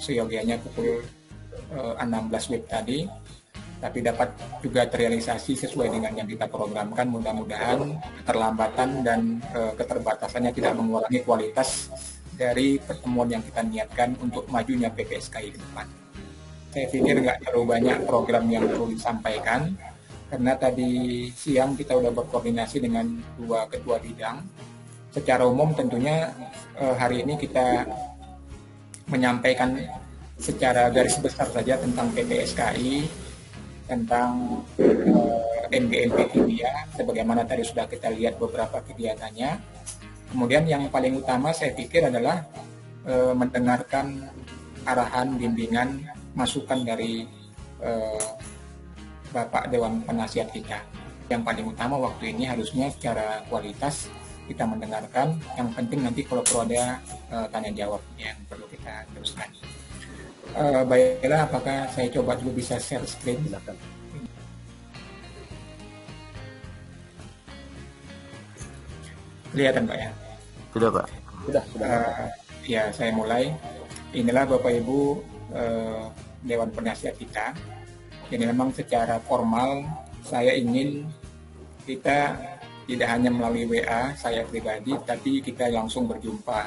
seyogianya pukul 16 WIB tadi, tapi dapat juga terrealisasi sesuai dengan yang kita programkan. Mudah-mudahan keterlambatan dan keterbatasannya tidak mengurangi kualitas dari pertemuan yang kita niatkan untuk majunya PPSKI ke depan. Saya pikir nggak terlalu banyak program yang perlu disampaikan, karena tadi siang kita sudah berkoordinasi dengan dua ketua bidang. Secara umum tentunya hari ini kita menyampaikan secara garis besar saja tentang PPSKI, tentang MGMP Kimia, sebagaimana tadi sudah kita lihat beberapa kegiatannya. Kemudian yang paling utama saya pikir adalah mendengarkan arahan, bimbingan, masukan dari Bapak Dewan Penasihat kita. Yang paling utama waktu ini harusnya secara kualitas kita mendengarkan. Yang penting nanti kalau perlu ada tanya jawab yang perlu kita teruskan. Baiklah, apakah saya coba dulu bisa share screen? Silakan. Kelihatan Pak ya? Sudah Pak. Sudah. Ya, saya mulai. Inilah Bapak Ibu Dewan Penasihat kita. Jadi memang secara formal saya ingin kita tidak hanya melalui WA saya pribadi, tapi kita langsung berjumpa.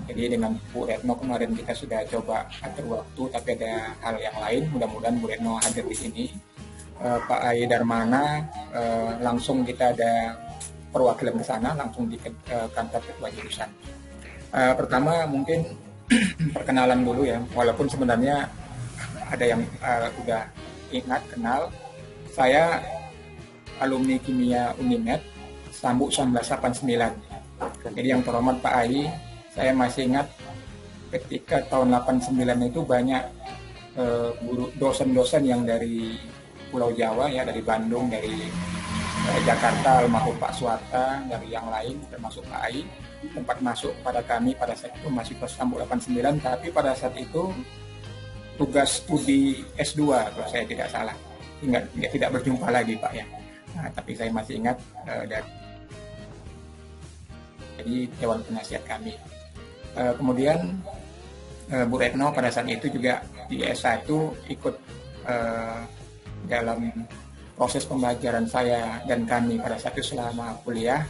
Jadi dengan Bu Retno kemarin kita sudah coba atur waktu, tapi ada hal yang lain. Mudah-mudahan Bu Retno hadir di sini. Pak Ai Darmana langsung kita ada perwakilan ke sana, langsung di kantor ketua jurusan. Pertama mungkin perkenalan dulu ya, walaupun sebenarnya ada yang udah ingat kenal. Saya alumni kimia Unimed Sambu 1989. Jadi yang terhormat Pak Ai, saya masih ingat ketika tahun 89 itu banyak guru dosen-dosen yang dari Pulau Jawa ya, dari Bandung, dari Jakarta, almarhum Pak Suwarta, dari yang lain termasuk Pak Ai, tempat masuk pada kami pada saat itu masih Sambu 89, tapi pada saat itu tugas studi S2 kalau saya tidak salah, hingga tidak berjumpa lagi Pak ya. Nah, tapi saya masih ingat dari Dewan Penasihat kami. Kemudian Bu Retno pada saat itu juga di S1 ikut dalam proses pembelajaran saya dan kami pada saat itu selama kuliah.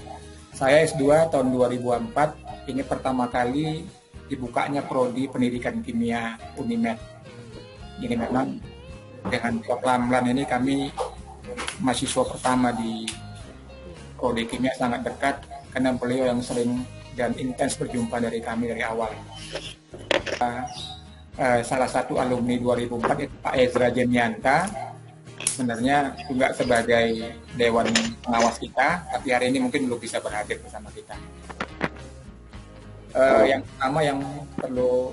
Saya S2 tahun 2004, ini pertama kali dibukanya prodi pendidikan kimia Unimed. Jadi memang dengan Prof. Ramlan ini kami mahasiswa pertama di prodi kimia sangat dekat, karena beliau yang sering dan intens berjumpa dari kami dari awal. Salah satu alumni 2004 itu Pak Ezra Jemianta, sebenarnya juga sebagai Dewan Pengawas kita, tapi hari ini mungkin belum bisa berhadir bersama kita. Yang pertama yang perlu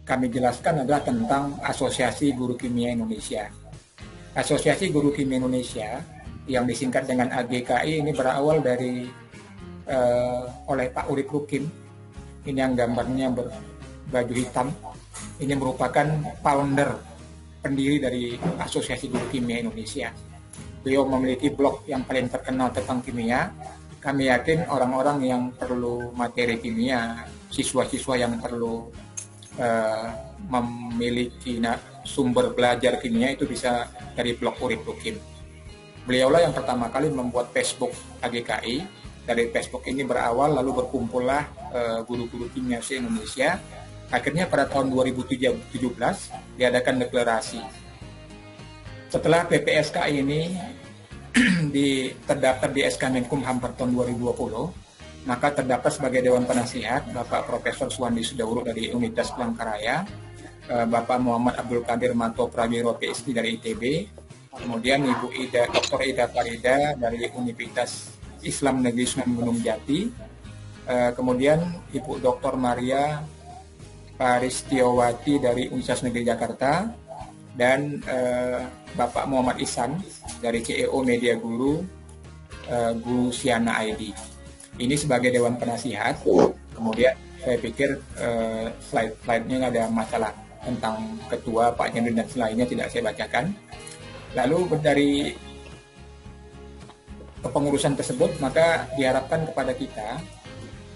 kami jelaskan adalah tentang Asosiasi Guru Kimia Indonesia. Asosiasi Guru Kimia Indonesia yang disingkat dengan AGKI ini berawal dari oleh Pak Urip Rukim. Ini yang gambarnya berbaju hitam. Ini merupakan founder, pendiri dari Asosiasi Guru Kimia Indonesia. Beliau memiliki blog yang paling terkenal tentang kimia. Kami yakin orang-orang yang perlu materi kimia, siswa-siswa yang perlu memiliki sumber belajar kimia itu bisa dari blog Urip Rukim. Beliaulah yang pertama kali membuat Facebook AGKI. Dari Facebook ini berawal, lalu berkumpullah guru-guru kimia se-Indonesia. Akhirnya pada tahun 2017 diadakan deklarasi. Setelah PPSKI ini terdaftar di SK Menkumham per tahun 2020, maka terdaftar sebagai Dewan Penasihat Bapak Profesor Suwandi Sudauro dari Universitas Palangkaraya, Bapak Muhammad Abdul Qadir Manto Prawiro PhD dari ITB, kemudian Ibu Dr. Ida Farida dari Universitas Islam Negeri Sunan Gunung Jati, kemudian Ibu Dr. Maria Paristiowati dari Universitas Negeri Jakarta, dan Bapak Muhammad Ihsan dari CEO Media Guru, Guru Siana ID. Ini sebagai Dewan Penasihat. Kemudian saya pikir slide-nya ada masalah tentang ketua, Pak Jendrin dan selainnya tidak saya bacakan. Lalu dari kepengurusan tersebut maka diharapkan kepada kita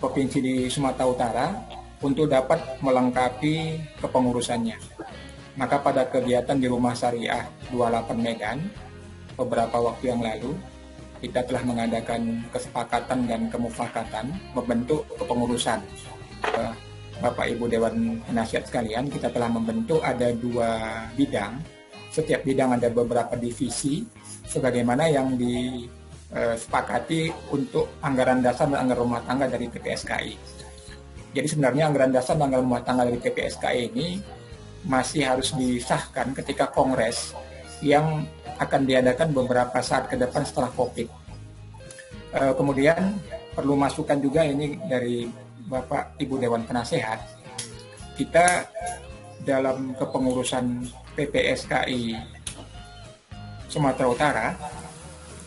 Provinsi di Sumatera Utara untuk dapat melengkapi kepengurusannya. Maka pada kegiatan di Rumah Syariah 28 Medan beberapa waktu yang lalu, kita telah mengadakan kesepakatan dan kemufakatan membentuk kepengurusan. Bapak Ibu Dewan Penasihat sekalian, kita telah membentuk ada 2 bidang. Setiap bidang ada beberapa divisi, sebagaimana yang disepakati untuk anggaran dasar dan anggaran rumah tangga dari PPSKI. Jadi sebenarnya anggaran dasar dan anggaran rumah tangga dari PPSKI ini masih harus disahkan ketika kongres yang akan diadakan beberapa saat ke depan setelah COVID. Kemudian perlu masukan juga ini dari Bapak Ibu Dewan Penasehat, kita dalam kepengurusan PPSKI Sumatera Utara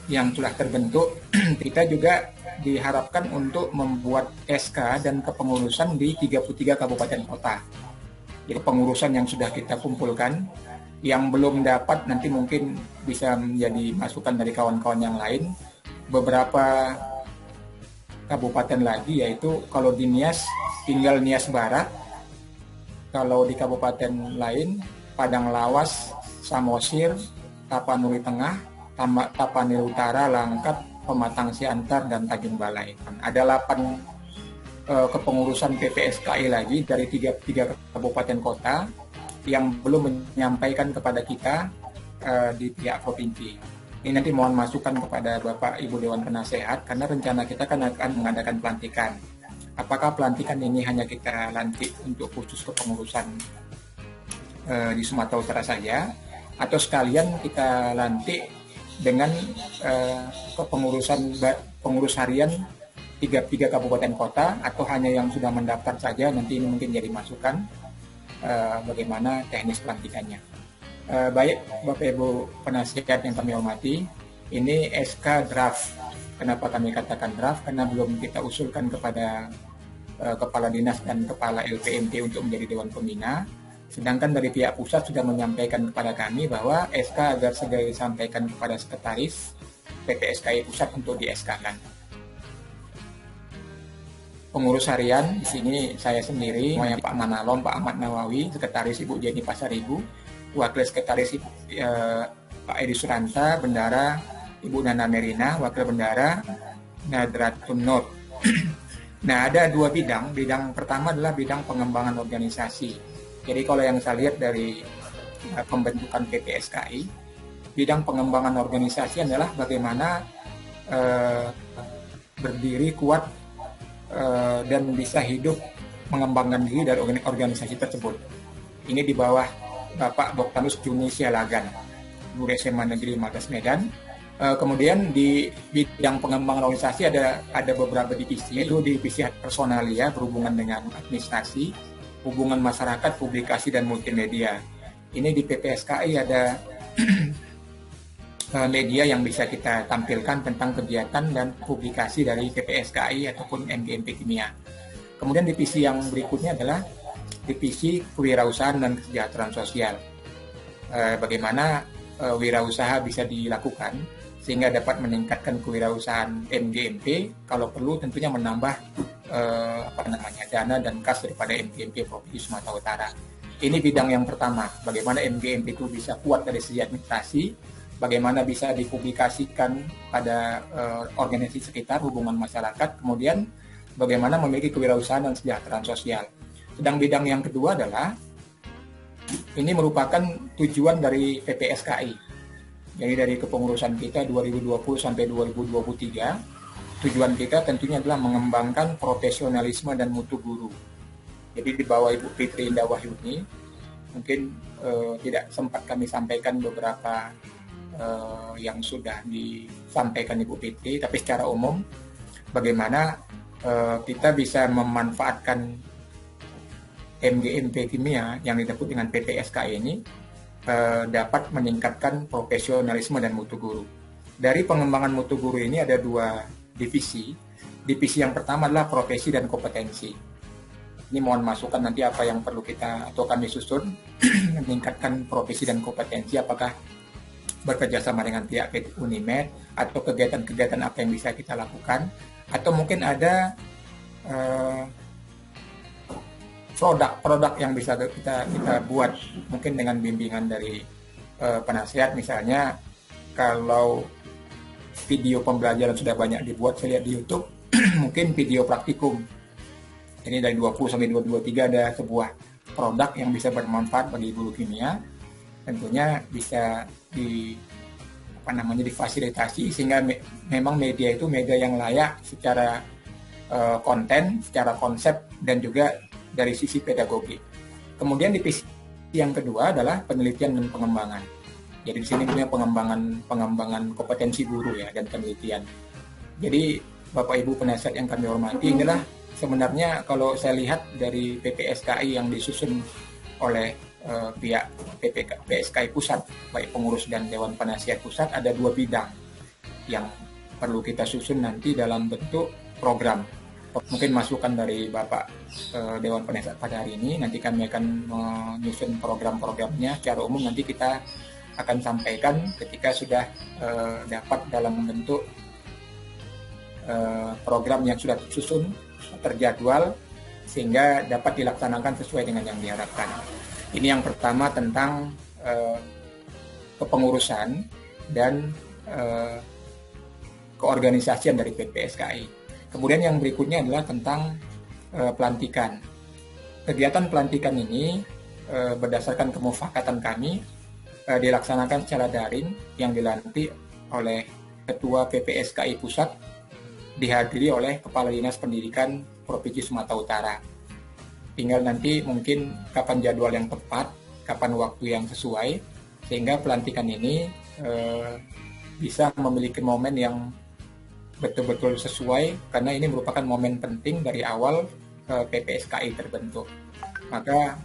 yang sudah terbentuk, kita juga diharapkan untuk membuat SK dan kepengurusan di 33 kabupaten kota. Jadi pengurusan yang sudah kita kumpulkan, yang belum dapat nanti mungkin bisa menjadi masukan dari kawan-kawan yang lain. Beberapa kabupaten lagi, yaitu kalau di Nias tinggal Nias Barat, kalau di kabupaten lain Padang Lawas, Samosir, Tapanuli Tengah, Tapanuli Utara, Langkat, Pematang Siantar, dan Tanjung Balai. Ada 8 kepengurusan PPSKI lagi dari 3 kabupaten kota yang belum menyampaikan kepada kita di pihak provinsi. Ini nanti mohon masukan kepada Bapak Ibu Dewan Penasehat, karena rencana kita kan akan mengadakan pelantikan. Apakah pelantikan ini hanya kita lantik untuk khusus kepengurusan di Sumatera Utara saja, atau sekalian kita lantik dengan kepengurusan pengurus harian 3 kabupaten kota, atau hanya yang sudah mendaftar saja. Nanti ini mungkin jadi masukan bagaimana teknis pelantikannya. Baik Bapak Ibu Penasihat yang kami hormati, ini SK draft. Kenapa kami katakan draft? Karena belum kita usulkan kepada Kepala Dinas dan Kepala LPMT untuk menjadi Dewan Pembina. Sedangkan dari pihak pusat sudah menyampaikan kepada kami bahwa SK agar segera disampaikan kepada Sekretaris PPSKI Pusat untuk di SK-kan. Pengurus harian di sini saya sendiri, semuanya Pak Manalom, Pak Ahmad Nawawi, Sekretaris Ibu Jenny Pasaribu, Wakil Sekretaris Pak Edi Suranta, Bendara Ibu Nana Merina, Wakil Bendara Nadratun Nur. Nah, ada 2 bidang. Bidang pertama adalah bidang pengembangan organisasi. Jadi kalau yang saya lihat dari pembentukan PPSKI, bidang pengembangan organisasi adalah bagaimana berdiri kuat dan bisa hidup mengembangkan diri dari organisasi tersebut. Ini di bawah Bapak Dr. Juni Sialagan, Guru SMA Negeri 15 Medan. Kemudian di bidang pengembangan organisasi ada beberapa divisi, yaitu divisi personalia berhubungan dengan administrasi, hubungan masyarakat, publikasi, dan multimedia. Ini di PPSKI ada media yang bisa kita tampilkan tentang kegiatan dan publikasi dari PPSKI ataupun MGMP Kimia. Kemudian divisi yang berikutnya adalah divisi kewirausahaan dan kesejahteraan sosial. Bagaimana wirausaha bisa dilakukan sehingga dapat meningkatkan kewirausahaan MGMP, kalau perlu tentunya menambah dana dan kas daripada MGMP Provinsi Sumatera Utara. Ini bidang yang pertama, bagaimana MGMP itu bisa kuat dari segi administrasi, bagaimana bisa dipublikasikan pada organisasi sekitar, hubungan masyarakat, kemudian bagaimana memiliki kewirausahaan dan kesejahteraan sosial. Sedang bidang yang kedua adalah, ini merupakan tujuan dari PPSKI. Jadi dari kepengurusan kita 2020 sampai 2023, tujuan kita tentunya adalah mengembangkan profesionalisme dan mutu guru. Jadi di bawah Ibu Fitri Indah Wahyuni, mungkin tidak sempat kami sampaikan beberapa yang sudah disampaikan Ibu Fitri, tapi secara umum bagaimana kita bisa memanfaatkan MGMP Kimia yang disebut dengan PPSKI ini dapat meningkatkan profesionalisme dan mutu guru. Dari pengembangan mutu guru ini ada 2 divisi. Divisi yang pertama adalah profesi dan kompetensi. Ini mohon masukan nanti apa yang perlu kita atau kami susun meningkatkan profesi dan kompetensi, apakah bekerja sama dengan pihak Unimed atau kegiatan-kegiatan apa yang bisa kita lakukan, atau mungkin ada produk-produk yang bisa kita buat mungkin dengan bimbingan dari penasihat. Misalnya kalau video pembelajaran sudah banyak dibuat, saya lihat di YouTube mungkin video praktikum. Ini dari 20 sampai 23 ada sebuah produk yang bisa bermanfaat bagi guru kimia. Tentunya bisa difasilitasi sehingga memang media itu media yang layak secara konten, secara konsep, dan juga dari sisi pedagogi. Kemudian divisi yang kedua adalah penelitian dan pengembangan. Jadi di sini punya pengembangan kompetensi guru ya, dan penelitian. Jadi Bapak Ibu penasihat yang kami hormati, inilah sebenarnya kalau saya lihat dari PPSKI yang disusun oleh pihak PPSKI pusat, baik pengurus dan Dewan Penasihat Pusat, ada 2 bidang yang perlu kita susun nanti dalam bentuk program. Mungkin masukan dari Bapak Dewan Penasihat pada hari ini, nanti kami akan menyusun program-programnya secara umum, nanti kita akan sampaikan ketika sudah dapat dalam bentuk program yang sudah disusun, terjadwal, sehingga dapat dilaksanakan sesuai dengan yang diharapkan. Ini yang pertama tentang kepengurusan dan keorganisasian dari PPSKI. Kemudian yang berikutnya adalah tentang pelantikan. Kegiatan pelantikan ini berdasarkan kemufakatan kami dilaksanakan secara daring yang dilantik oleh Ketua PPSKI Pusat, dihadiri oleh Kepala Dinas Pendidikan Provinsi Sumatera Utara. Tinggal nanti mungkin kapan jadwal yang tepat, kapan waktu yang sesuai, sehingga pelantikan ini bisa memiliki momen yang betul-betul sesuai, karena ini merupakan momen penting dari awal PPSKI terbentuk. Maka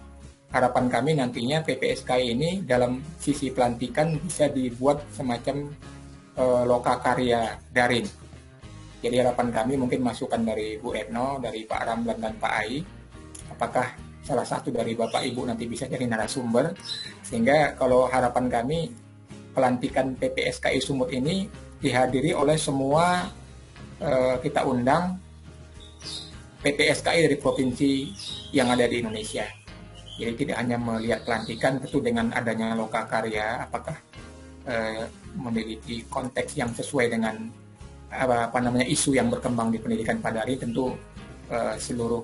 harapan kami nantinya PPSKI ini dalam sisi pelantikan bisa dibuat semacam lokakarya daring. Jadi harapan kami mungkin masukan dari Bu Etno, dari Pak Ramlan dan Pak Ai, apakah salah satu dari Bapak Ibu nanti bisa jadi narasumber, sehingga kalau harapan kami pelantikan PPSKI Sumut ini dihadiri oleh semua, kita undang PPSKI dari provinsi yang ada di Indonesia. Jadi tidak hanya melihat pelantikan, tentu dengan adanya lokakarya, apakah memiliki konteks yang sesuai dengan isu yang berkembang di pendidikan pada hari, tentu seluruh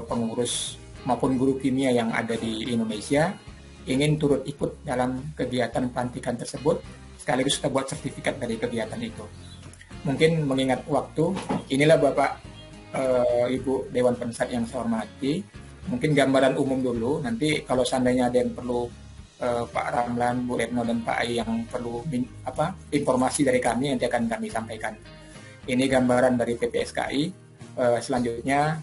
pengurus maupun guru kimia yang ada di Indonesia ingin turut ikut dalam kegiatan pelantikan tersebut, sekaligus kita buat sertifikat dari kegiatan itu. Mungkin mengingat waktu, inilah Bapak Ibu Dewan Penasihat yang saya hormati, mungkin gambaran umum dulu, nanti kalau seandainya ada yang perlu Pak Ramlan, Bu Retno, dan Pak Ai yang perlu informasi dari kami, nanti akan kami sampaikan. Ini gambaran dari PPSKI. Selanjutnya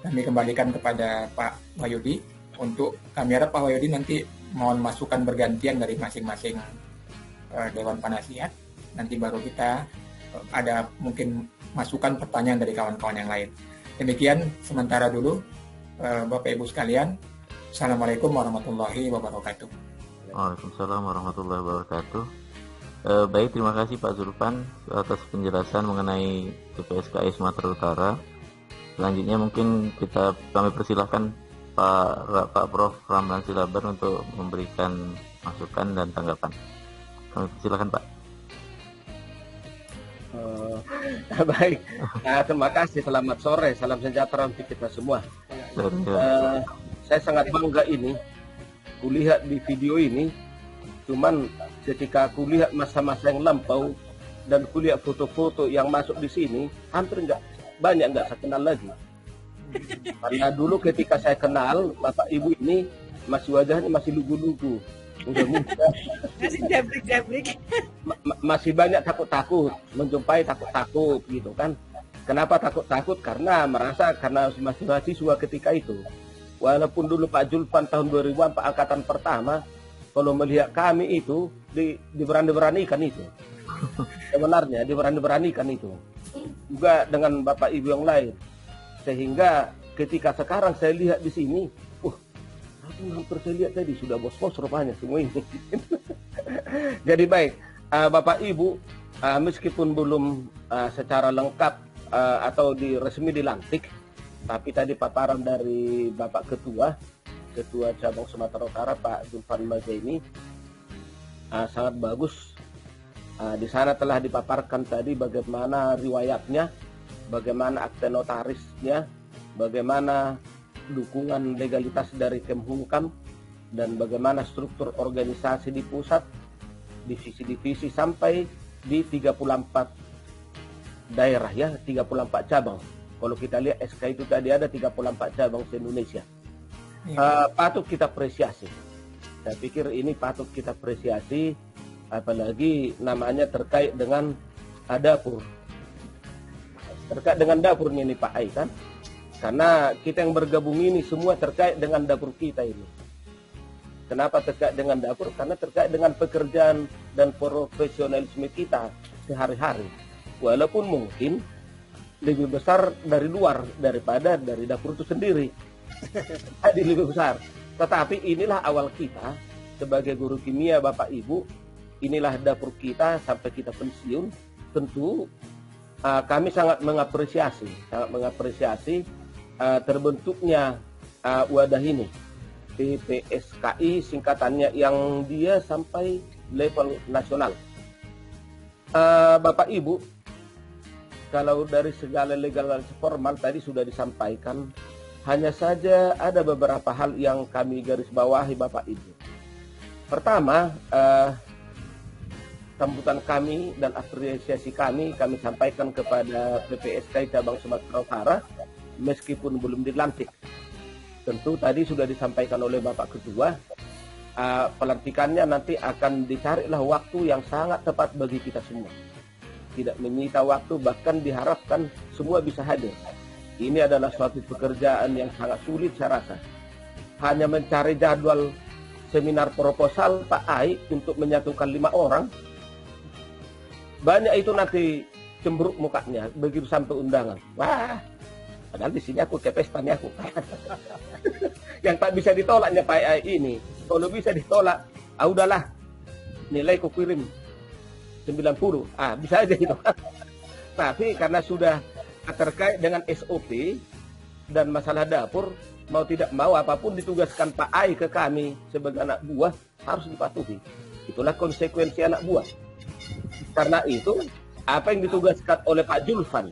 kami kembalikan kepada Pak Wahyudi untuk kami harap Pak Wahyudi nanti mohon masukan bergantian dari masing-masing Dewan Penasihat. Nanti baru kita ada mungkin masukan pertanyaan dari kawan-kawan yang lain. Demikian sementara dulu. Bapak Ibu sekalian, Assalamualaikum warahmatullahi wabarakatuh. Waalaikumsalam warahmatullahi wabarakatuh. Baik, terima kasih Pak Zulfan atas penjelasan mengenai PPSKI Sumatera Utara. Selanjutnya mungkin kami persilahkan Pak Prof. Ramlan Silaban untuk memberikan masukan dan tanggapan. Kami persilahkan Pak. Baik, terima kasih. Selamat sore, salam sejahtera untuk kita semua. Saya sangat bangga ini kulihat di video ini. Cuman ketika aku lihat masa-masa yang lampau dan kulihat foto-foto yang masuk di sini, hampir banyak saya kenal lagi. Karena dulu ketika saya kenal Bapak Ibu ini masih wajahnya masih lugu-lugu, muda-muda, masih jabrik-jabrik, masih banyak takut-takut, menjumpai takut-takut gitu kan. Kenapa takut-takut? Karena masih mahasiswa ketika itu. Walaupun dulu Pak Zulfan tahun 2000 Pak Angkatan Pertama, kalau melihat kami itu diberani-beranikan itu. Sebenarnya diberani-beranikan itu. Juga dengan Bapak Ibu yang lain. Sehingga ketika sekarang saya lihat di sini, hampir saya lihat tadi sudah bos-bos rupanya semua ini. Jadi baik, Bapak Ibu, meskipun belum secara lengkap atau resmi dilantik, Tapi tadi paparan dari Bapak Ketua Cabang Sumatera Utara Pak Zulfan Mazaini sangat bagus. Di sana telah dipaparkan tadi bagaimana riwayatnya, bagaimana akte notarisnya, bagaimana dukungan legalitas dari Kemhumkam, dan bagaimana struktur organisasi di pusat, divisi-divisi sampai di 34 daerah ya, 34 cabang. Kalau kita lihat SK itu tadi ada 34 cabang se-Indonesia. Patut kita apresiasi. Saya pikir ini patut kita apresiasi, apalagi namanya terkait dengan dapur. Terkait dengan dapur ini Pak Ai kan? Karena kita yang bergabung ini semua terkait dengan dapur kita ini. Kenapa terkait dengan dapur? Karena terkait dengan pekerjaan dan profesionalisme kita sehari-hari. Walaupun mungkin lebih besar dari luar daripada dari dapur itu sendiri. Jadi lebih besar. Tetapi inilah awal kita sebagai guru kimia Bapak Ibu. Inilah dapur kita sampai kita pensiun. Tentu kami sangat mengapresiasi terbentuknya wadah ini. PPSKI singkatannya yang dia sampai level nasional. Bapak Ibu, kalau dari segala legalitas formal tadi sudah disampaikan, hanya saja ada beberapa hal yang kami garis bawahi Bapak Ibu. Pertama, sambutan kami dan apresiasi kami sampaikan kepada PPSKI Cabang Sumatera Utara meskipun belum dilantik. Tentu tadi sudah disampaikan oleh Bapak Ketua, pelantikannya nanti akan dicarilah waktu yang sangat tepat bagi kita semua. Tidak menyita waktu, bahkan diharapkan semua bisa hadir. Ini adalah suatu pekerjaan yang sangat sulit saya rasa. Hanya mencari jadwal seminar proposal Pak Ai untuk menyatukan 5 orang. Banyak itu nanti cemberut mukanya begitu sampai undangan. Wah, padahal di sini aku ke pestanya aku. Yang tak bisa ditolaknya Pak Ai ini. Kalau bisa ditolak, udahlah. Nilai ku kirim 90. Bisa aja gitu. Tapi karena sudah terkait dengan SOP dan masalah dapur, mau tidak mau apapun ditugaskan Pak Ai ke kami sebagai anak buah harus dipatuhi. Itulah konsekuensi anak buah. Karena itu, apa yang ditugaskan oleh Pak Julfan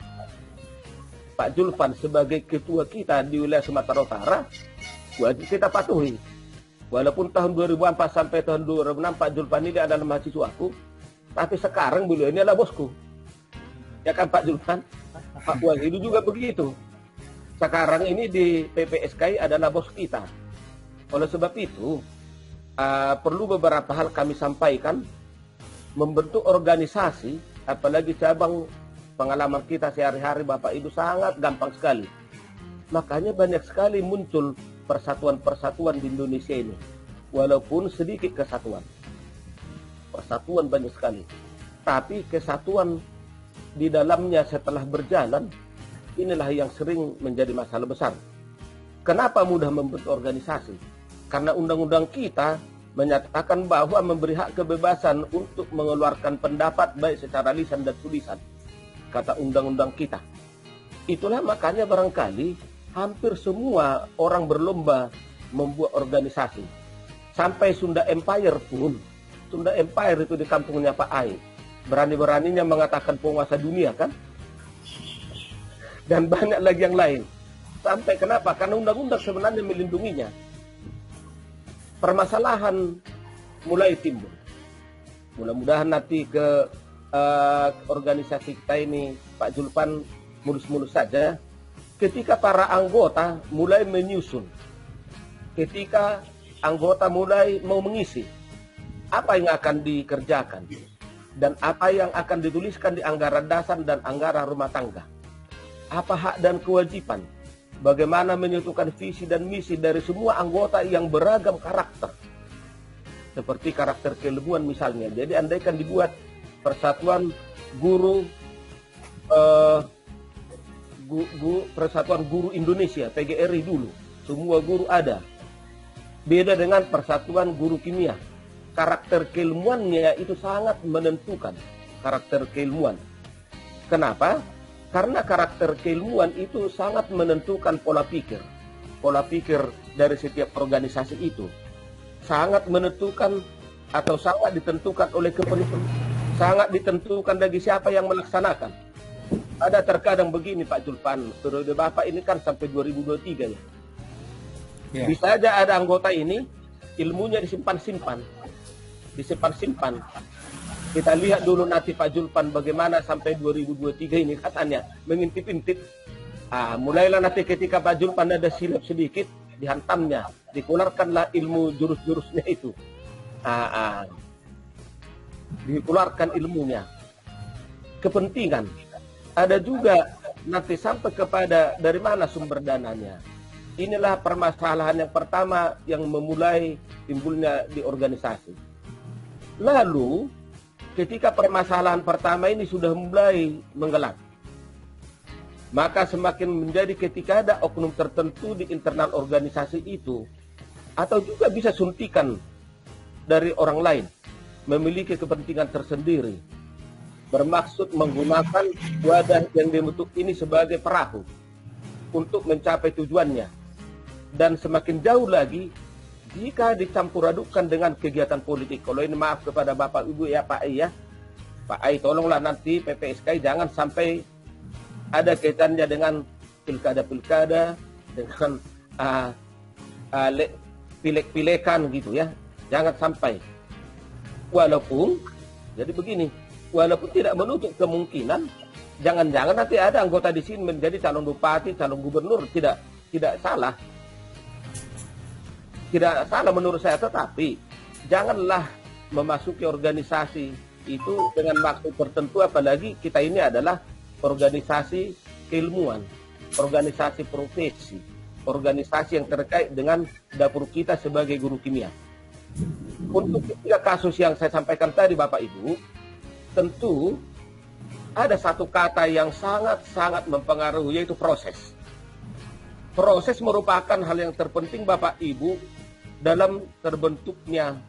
sebagai ketua kita di wilayah Sumatera Utara, wajib kita patuhi. Walaupun tahun 2004 sampai tahun 2006 Pak Julfan ini adalah mahasiswaku, tapi sekarang beliau ini adalah bosku. Ya kan Pak Julfan? Pak Wahidu juga begitu. Sekarang ini di PPSKI adalah bos kita. Oleh sebab itu, perlu beberapa hal kami sampaikan. Membentuk organisasi, apalagi cabang, pengalaman kita sehari-hari Bapak Ibu sangat gampang sekali. Makanya banyak sekali muncul persatuan-persatuan di Indonesia ini. Walaupun sedikit kesatuan. Persatuan banyak sekali. Tapi kesatuan di dalamnya setelah berjalan, inilah yang sering menjadi masalah besar. Kenapa mudah membentuk organisasi? Karena undang-undang kita menyatakan bahwa memberi hak kebebasan untuk mengeluarkan pendapat baik secara lisan dan tulisan. Kata undang-undang kita. Itulah makanya barangkali hampir semua orang berlomba membuat organisasi. Sampai Sunda Empire pun, Sunda Empire itu di kampungnya Pak Ai, berani-beraninya mengatakan penguasa dunia kan? Dan banyak lagi yang lain. Sampai kenapa? Karena undang-undang sebenarnya melindunginya. Permasalahan mulai timbul. Mudah-mudahan nanti ke organisasi kita ini Pak Julfan mulus-mulus saja. Ketika para anggota mulai menyusun, ketika anggota mulai mau mengisi, apa yang akan dikerjakan dan apa yang akan dituliskan di anggaran dasar dan anggaran rumah tangga. Apa hak dan kewajiban, bagaimana menyatukan visi dan misi dari semua anggota yang beragam karakter. Seperti karakter keilmuan misalnya. Jadi andaikan dibuat persatuan guru Persatuan Guru Indonesia, PGRI dulu. Semua guru ada. Beda dengan Persatuan Guru Kimia. Karakter keilmuannya itu sangat menentukan. Karakter keilmuan. Kenapa? Karena karakter keilmuan itu sangat menentukan pola pikir. Pola pikir dari setiap organisasi itu sangat menentukan atau sangat ditentukan oleh kepentingan, sangat ditentukan bagi siapa yang melaksanakan. Ada terkadang begini Pak Julpan, periode Bapak ini kan sampai 2023 ya. Ya. Bisa aja ada anggota ini ilmunya disimpan-simpan. Kita lihat dulu nanti Pak Julpan bagaimana sampai 2023 ini katanya mengintip-intip. Mulailah nanti ketika Pak Julpan ada silap sedikit, dihantamnya, dikeluarkanlah ilmu jurus-jurusnya itu. Dikeluarkan ilmunya. Kepentingan. Ada juga nanti sampai kepada dari mana sumber dananya. Inilah permasalahan yang pertama yang memulai timbulnya di organisasi. Lalu ketika permasalahan pertama ini sudah mulai menggelap, maka semakin menjadi ketika ada oknum tertentu di internal organisasi itu, atau juga bisa suntikan dari orang lain, memiliki kepentingan tersendiri, bermaksud menggunakan wadah yang dibentuk ini sebagai perahu untuk mencapai tujuannya. Dan semakin jauh lagi, jika dicampur adukkan dengan kegiatan politik. Kalau ini maaf kepada Bapak Ibu ya Pak Ai ya. Pak Ai tolonglah nanti PPSK jangan sampai ada kaitannya dengan pilkada-pilkada, dengan pilek-pilekan gitu ya. Jangan sampai. Walaupun, jadi begini, walaupun tidak menutup kemungkinan, jangan-jangan nanti ada anggota di sini menjadi calon bupati, calon gubernur, tidak salah. Tidak salah menurut saya, tetapi janganlah memasuki organisasi itu dengan maksud tertentu, apalagi kita ini adalah organisasi keilmuan, organisasi profesi, organisasi yang terkait dengan dapur kita sebagai guru kimia. Untuk ketiga kasus yang saya sampaikan tadi Bapak Ibu, tentu ada satu kata yang sangat-sangat mempengaruhi, yaitu proses. Proses merupakan hal yang terpenting Bapak Ibu dalam terbentuknya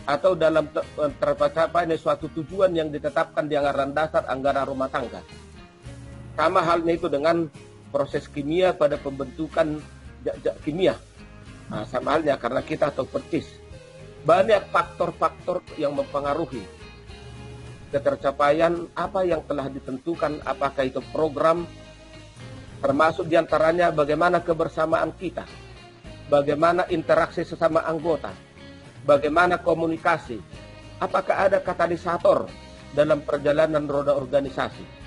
atau dalam tercapainya suatu tujuan yang ditetapkan di anggaran dasar, anggaran rumah tangga. Sama halnya itu dengan proses kimia pada pembentukan zat kimia. Sama halnya karena kita tahu persis banyak faktor-faktor yang mempengaruhi ketercapaian apa yang telah ditentukan, apakah itu program, termasuk diantaranya bagaimana kebersamaan kita, bagaimana interaksi sesama anggota, bagaimana komunikasi, apakah ada katalisator dalam perjalanan roda organisasi.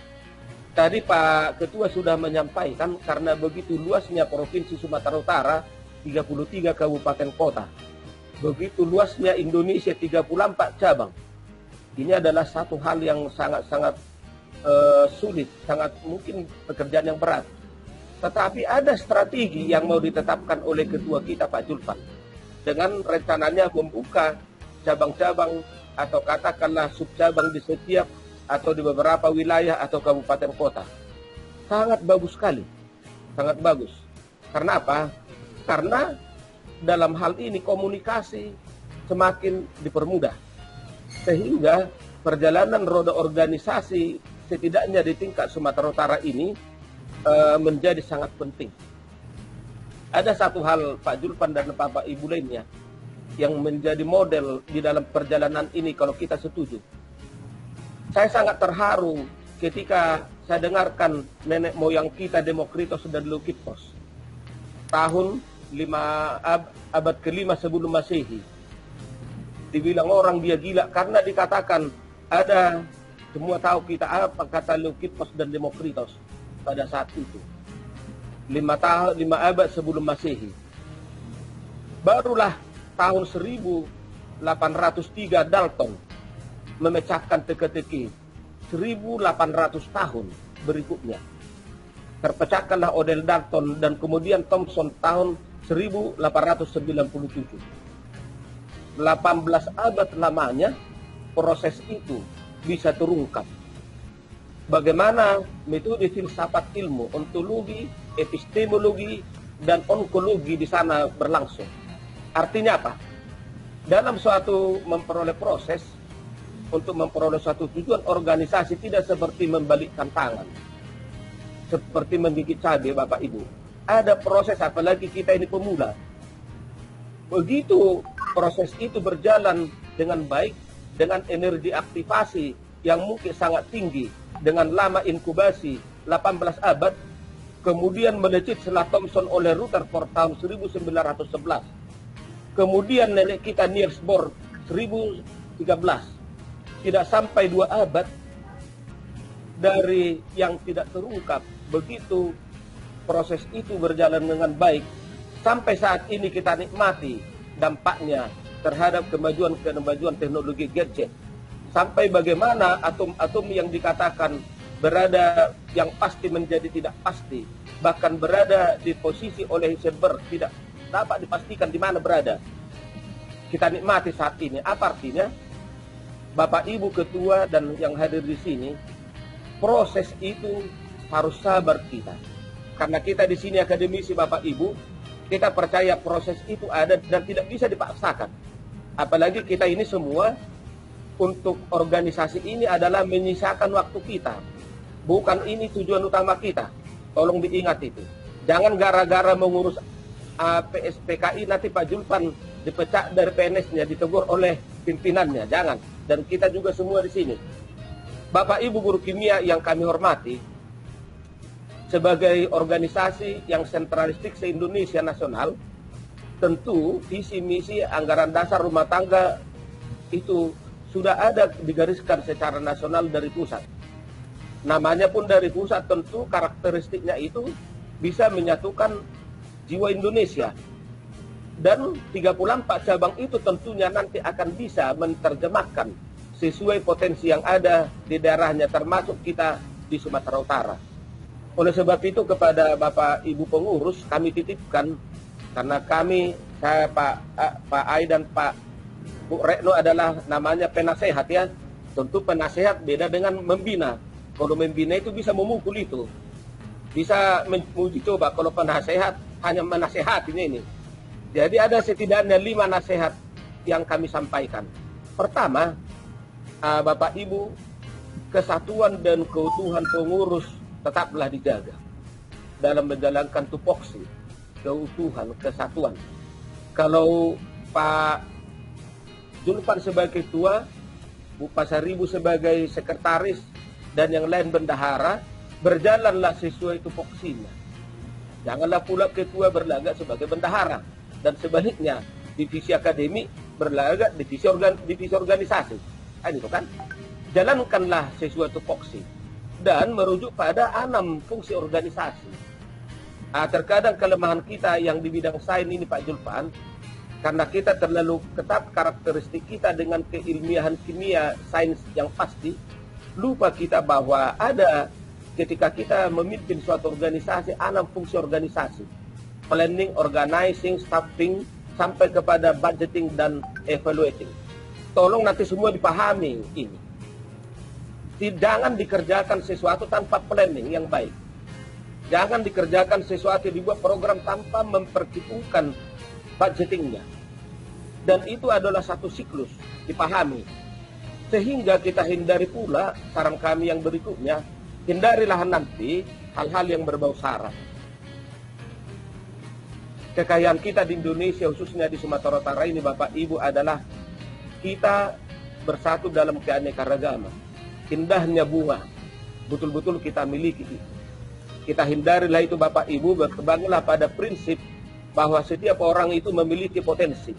Tadi Pak Ketua sudah menyampaikan karena begitu luasnya Provinsi Sumatera Utara, 33 kabupaten kota, begitu luasnya Indonesia, 34 cabang. Ini adalah satu hal yang sangat-sangat sulit, sangat mungkin pekerjaan yang berat. Tetapi ada strategi yang mau ditetapkan oleh ketua kita Pak Julpan dengan rencananya membuka cabang-cabang atau katakanlah subcabang di setiap atau di beberapa wilayah atau kabupaten kota. Sangat bagus sekali, sangat bagus. Karena apa? Karena dalam hal ini komunikasi semakin dipermudah, sehingga perjalanan roda organisasi setidaknya di tingkat Sumatera Utara ini menjadi sangat penting. Ada satu hal Pak Julpan dan Bapak Ibu lainnya yang menjadi model di dalam perjalanan ini kalau kita setuju. Saya sangat terharu ketika saya dengarkan nenek moyang kita Demokritos dan Leukiptos tahun abad ke-5 sebelum Masehi. Dibilang orang dia gila karena dikatakan ada, semua tahu kita apa kata Leukiptos dan Demokritos pada saat itu. 5 abad sebelum Masehi. Barulah tahun 1803 Dalton memecahkan teka-teki. 1800 tahun berikutnya terpecahkanlah Odell Dalton dan kemudian Thomson tahun 1897. 18 abad lamanya proses itu bisa terungkap. Bagaimana metode filsafat ilmu, ontologi, epistemologi, dan onkologi di sana berlangsung. Artinya apa? Dalam suatu memperoleh proses, untuk memperoleh suatu tujuan organisasi tidak seperti membalikkan tangan. seperti menggigit cabai, Bapak Ibu. Ada proses, apalagi kita ini pemula. Begitu proses itu berjalan dengan baik, dengan energi aktivasi yang mungkin sangat tinggi, dengan lama inkubasi 18 abad, kemudian melejit setelah Thomson oleh Rutherford tahun 1911. Kemudian nenek kita Niels Bohr 1013. Tidak sampai 2 abad dari yang tidak terungkap. Begitu proses itu berjalan dengan baik, sampai saat ini kita nikmati dampaknya terhadap kemajuan teknologi gadget. Sampai bagaimana atom-atom yang dikatakan berada yang pasti menjadi tidak pasti, bahkan berada di posisi oleh Heisenberg tidak dapat dipastikan di mana berada. Kita nikmati saat ini. Apa artinya? Bapak Ibu Ketua dan yang hadir di sini, proses itu harus sabar kita. Karena kita di sini akademisi Bapak Ibu, kita percaya proses itu ada dan tidak bisa dipaksakan. Apalagi kita ini semua untuk organisasi ini adalah menyisakan waktu kita. Bukan ini tujuan utama kita. Tolong diingat itu. Jangan gara-gara mengurus PSPKI nanti Pak Julpan dipecat dari PNS-nya, ditegur oleh pimpinannya. Jangan. Dan kita juga semua di sini. Bapak Ibu guru kimia yang kami hormati, sebagai organisasi yang sentralistik se-Indonesia nasional, tentu visi misi anggaran dasar rumah tangga itu sudah ada digariskan secara nasional dari pusat. Namanya pun dari pusat, tentu karakteristiknya itu bisa menyatukan jiwa Indonesia. Dan 34 cabang itu tentunya nanti akan bisa menerjemahkan sesuai potensi yang ada di daerahnya, termasuk kita di Sumatera Utara. Oleh sebab itu kepada Bapak Ibu pengurus kami titipkan, karena kami, saya Pak Ai dan Pak Bu Retno adalah namanya penasehat ya. Tentu penasehat beda dengan membina. Kalau membina itu bisa memukul itu. Bisa menguji coba, kalau penasehat hanya menasehatinya ini. Jadi ada setidaknya 5 nasihat yang kami sampaikan. Pertama, Bapak Ibu, kesatuan dan keutuhan pengurus tetaplah dijaga dalam menjalankan tupoksi, keutuhan, kesatuan. Kalau Pak Julpan sebagai ketua, Bu Pasaribu sebagai sekretaris, dan yang lain bendahara, berjalanlah sesuai tupoksinya. Janganlah pula ketua berlagak sebagai bendahara, dan sebaliknya divisi akademik berlagak divisi organisasi. Kan itu kan? Jalankanlah sesuai tupoksi dan merujuk pada 6 fungsi organisasi. Terkadang kelemahan kita yang di bidang sains ini Pak Julpan, karena kita terlalu ketat karakteristik kita dengan keilmiahan kimia sains yang pasti, lupa kita bahwa ada ketika kita memimpin suatu organisasi 6 fungsi organisasi: planning, organizing, staffing, sampai kepada budgeting dan evaluating. Tolong nanti semua dipahami ini. Jangan dikerjakan sesuatu tanpa planning yang baik. Jangan dikerjakan sesuatu dibuat program tanpa memperhitungkan budgetingnya. Dan itu adalah satu siklus, dipahami. Sehingga kita hindari pula, saran kami yang berikutnya, hindarilah nanti hal-hal yang berbau sara. Kekayaan kita di Indonesia, khususnya di Sumatera Utara ini Bapak Ibu, adalah kita bersatu dalam keanekaragaman. Indahnya bunga, betul-betul kita miliki. Kita hindarilah itu Bapak Ibu, berkembanglah pada prinsip bahwa setiap orang itu memiliki potensi,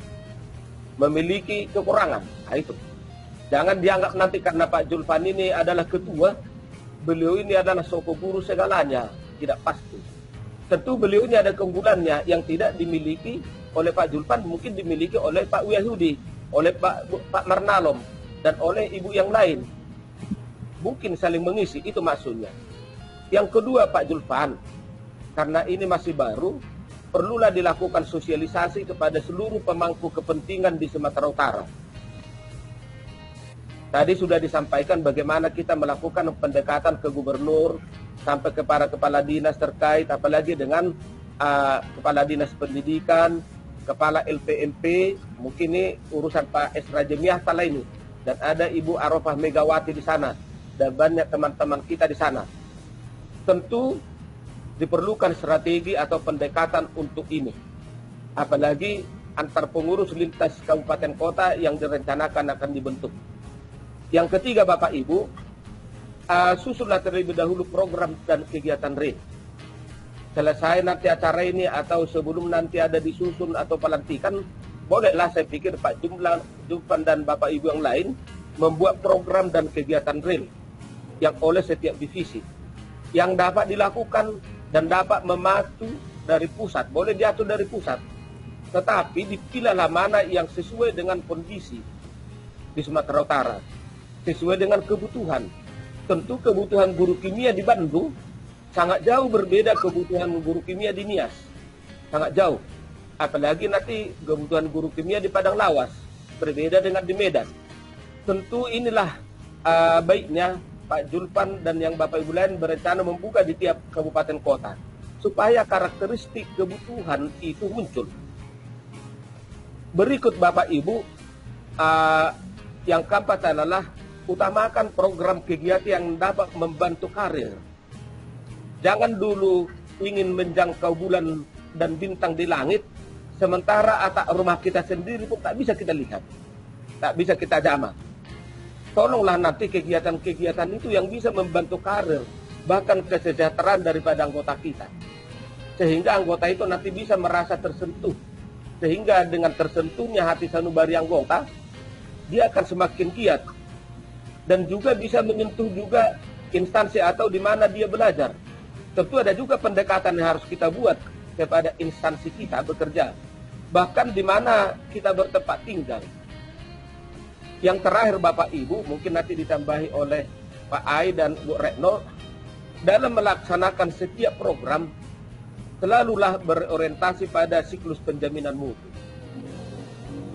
memiliki kekurangan. Nah, itu. Jangan dianggap nanti karena Pak Julpan ini adalah ketua, beliau ini adalah soko guru segalanya. Tidak pasti. Tentu beliau ini ada keunggulannya yang tidak dimiliki oleh Pak Julpan, mungkin dimiliki oleh Pak Wiyahudi, oleh Pak Marnalom, dan oleh ibu yang lain. Mungkin saling mengisi, itu maksudnya. Yang kedua Pak Julpan, karena ini masih baru, perlulah dilakukan sosialisasi kepada seluruh pemangku kepentingan di Sumatera Utara. Tadi sudah disampaikan bagaimana kita melakukan pendekatan ke gubernur, sampai kepada kepala dinas terkait, apalagi dengan kepala dinas pendidikan, kepala LPMP, mungkin ini urusan Pak S. Rajemiah salah ini, dan ada Ibu Arofah Megawati di sana, dan banyak teman-teman kita di sana. Tentu diperlukan strategi atau pendekatan untuk ini. Apalagi antar pengurus lintas kabupaten kota yang direncanakan akan dibentuk. Yang ketiga Bapak Ibu, susunlah terlebih dahulu program dan kegiatan RIN. Selesai nanti acara ini atau sebelum nanti ada disusun atau pelantikan, bolehlah saya pikir Pak Julpan dan Bapak Ibu yang lain membuat program dan kegiatan RIN yang oleh setiap divisi yang dapat dilakukan dan dapat memacu dari pusat. Boleh diatur dari pusat, tetapi dipilihlah mana yang sesuai dengan kondisi di Sumatera Utara, sesuai dengan kebutuhan. Tentu kebutuhan guru kimia di Bandung sangat jauh berbeda kebutuhan guru kimia di Nias, sangat jauh. Apalagi nanti kebutuhan guru kimia di Padang Lawas berbeda dengan di Medan. Tentu inilah baiknya Pak Julpan dan yang Bapak Ibu lain berencana membuka di tiap kabupaten kota supaya karakteristik kebutuhan itu muncul. Berikut Bapak Ibu, yang keempat adalah utamakan program kegiatan yang dapat membantu karir. Jangan dulu ingin menjangkau bulan dan bintang di langit, sementara atap rumah kita sendiri pun tak bisa kita lihat, tak bisa kita jamah. Tolonglah nanti kegiatan-kegiatan itu yang bisa membantu karir, bahkan kesejahteraan daripada anggota kita. Sehingga anggota itu nanti bisa merasa tersentuh. Sehingga dengan tersentuhnya hati sanubari anggota, dia akan semakin giat. Dan juga bisa menyentuh juga instansi atau di mana dia belajar. Tentu ada juga pendekatan yang harus kita buat kepada instansi kita bekerja. Bahkan di mana kita bertempat tinggal. Yang terakhir Bapak Ibu, mungkin nanti ditambahi oleh Pak Ai dan Bu Retno, dalam melaksanakan setiap program, selalulah berorientasi pada siklus penjaminan mutu.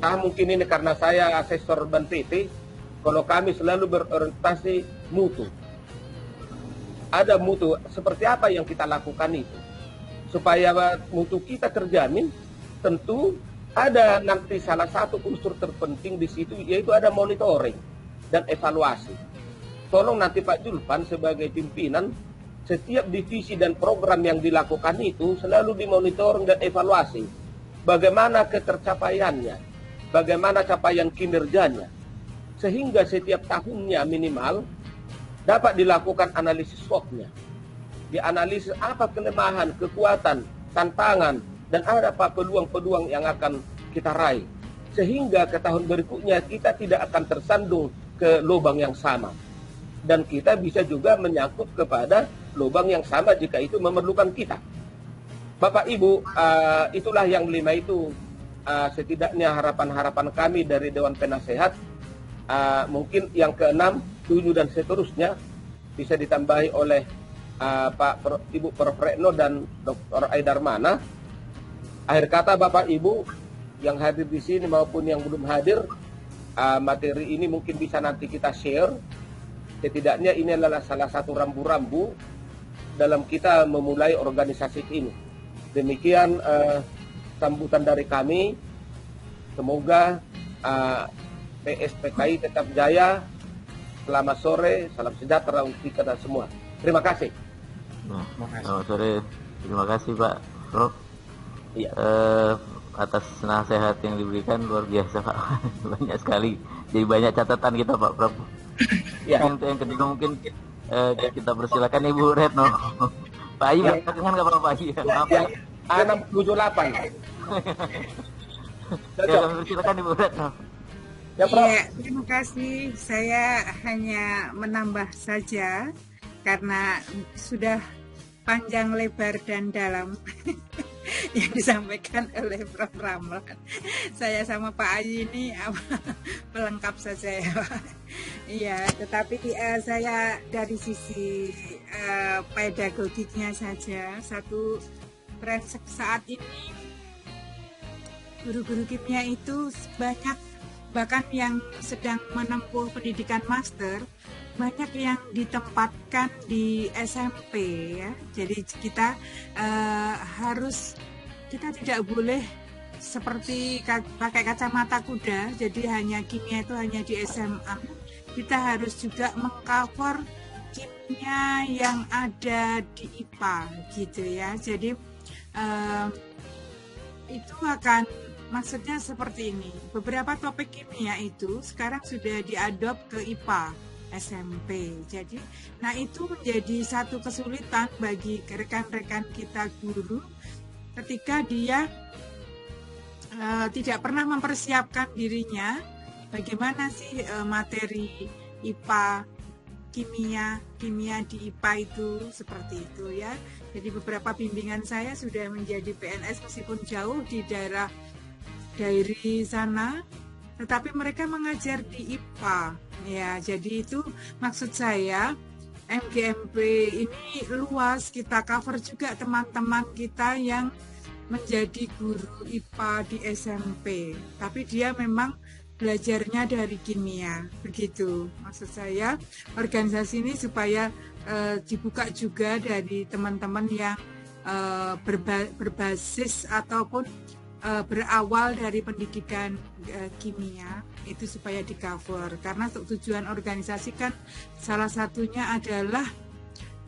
Mungkin ini karena saya asesor Ban PT, kalau kami selalu berorientasi mutu. Ada mutu, seperti apa yang kita lakukan itu? Supaya mutu kita terjamin, tentu ada nanti salah satu unsur terpenting di situ, yaitu ada monitoring dan evaluasi. Tolong nanti Pak Julpan sebagai pimpinan, setiap divisi dan program yang dilakukan itu selalu dimonitor dan evaluasi. Bagaimana ketercapaiannya, bagaimana capaian kinerjanya. Sehingga setiap tahunnya minimal dapat dilakukan analisis SWOT-nya. Dianalisis apa kelemahan, kekuatan, tantangan, dan ada apa peluang-peluang yang akan kita raih. Sehingga ke tahun berikutnya kita tidak akan tersandung ke lubang yang sama. Dan kita bisa juga menyangkut kepada lubang yang sama jika itu memerlukan kita. Bapak Ibu, itulah yang 5 itu setidaknya harapan-harapan kami dari Dewan Penasehat. Mungkin yang ke-6, 7 dan seterusnya bisa ditambahi oleh Ibu Prof. Retno dan Dr. Aidarmana. Akhir kata Bapak Ibu yang hadir di sini maupun yang belum hadir, materi ini mungkin bisa nanti kita share. Setidaknya ini adalah salah satu rambu-rambu dalam kita memulai organisasi ini. Demikian sambutan dari kami. Semoga PSPKI tetap jaya. Selamat sore, salam sejahtera untuk kita semua. Terima kasih. Selamat sore, terima kasih Pak Prof. Iya. Atas nasihat yang diberikan luar biasa Pak. Banyak sekali. Jadi banyak catatan kita Pak Prof. Ya. Yang kedua mungkin kita persilakan Ibu Retno. Pak Ayi, ya. Kan nggak apa-apa Pak Ayi. Maaf. Ya. 678. Ya, persilakan Ibu Retno. Ya, terima kasih. Saya hanya menambah saja karena sudah panjang, lebar, dan dalam yang disampaikan oleh Prof. Ramlan. Saya sama Pak Ayi ini pelengkap saja ya Pak. Iya, tetapi saya dari sisi pedagogiknya saja, satu prinsip saat ini guru-guru kimia itu banyak, bahkan yang sedang menempuh pendidikan master, banyak yang ditempatkan di SMP ya. Jadi kita kita tidak boleh seperti pakai kacamata kuda, jadi hanya kimia itu hanya di SMA. Kita harus juga mengcover kimia yang ada di IPA gitu ya. Jadi itu akan, maksudnya seperti ini, beberapa topik kimia itu sekarang sudah diadop ke IPA SMP. Jadi, nah itu menjadi satu kesulitan bagi rekan-rekan kita guru ketika dia tidak pernah mempersiapkan dirinya bagaimana sih materi IPA, kimia di IPA itu seperti itu ya. Jadi beberapa bimbingan saya sudah menjadi PNS meskipun jauh di daerah dari sana, tetapi mereka mengajar di IPA ya. Jadi itu maksud saya, MGMP ini luas, kita cover juga teman-teman kita yang menjadi guru IPA di SMP, tapi dia memang belajarnya dari kimia, begitu. Maksud saya, organisasi ini supaya dibuka juga dari teman-teman yang berbasis ataupun berawal dari pendidikan kimia, itu supaya di cover. Karena tujuan organisasi kan salah satunya adalah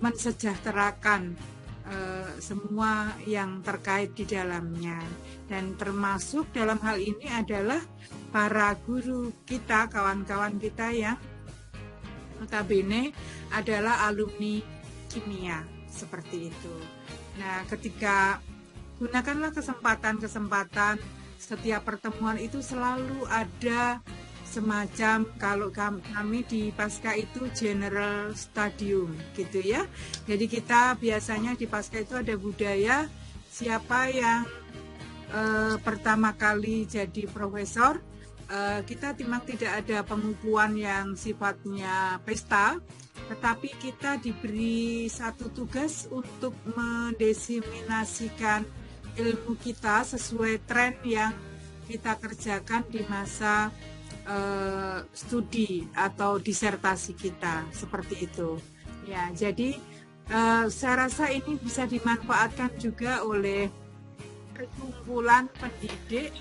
mensejahterakan semua yang terkait di dalamnya, dan termasuk dalam hal ini adalah para guru kita, kawan-kawan kita yang notabene adalah alumni kimia, seperti itu. Nah, ketika gunakanlah kesempatan-kesempatan, setiap pertemuan itu selalu ada semacam, kalau kami di Pasca itu general stadium gitu ya. Jadi kita biasanya di Pasca itu ada budaya siapa yang pertama kali jadi profesor. Kita memang tidak ada pengukuhan yang sifatnya pesta, tetapi kita diberi satu tugas untuk mendiseminasikan ilmu kita sesuai tren yang kita kerjakan di masa studi atau disertasi kita, seperti itu ya. Jadi saya rasa ini bisa dimanfaatkan juga oleh perkumpulan pendidik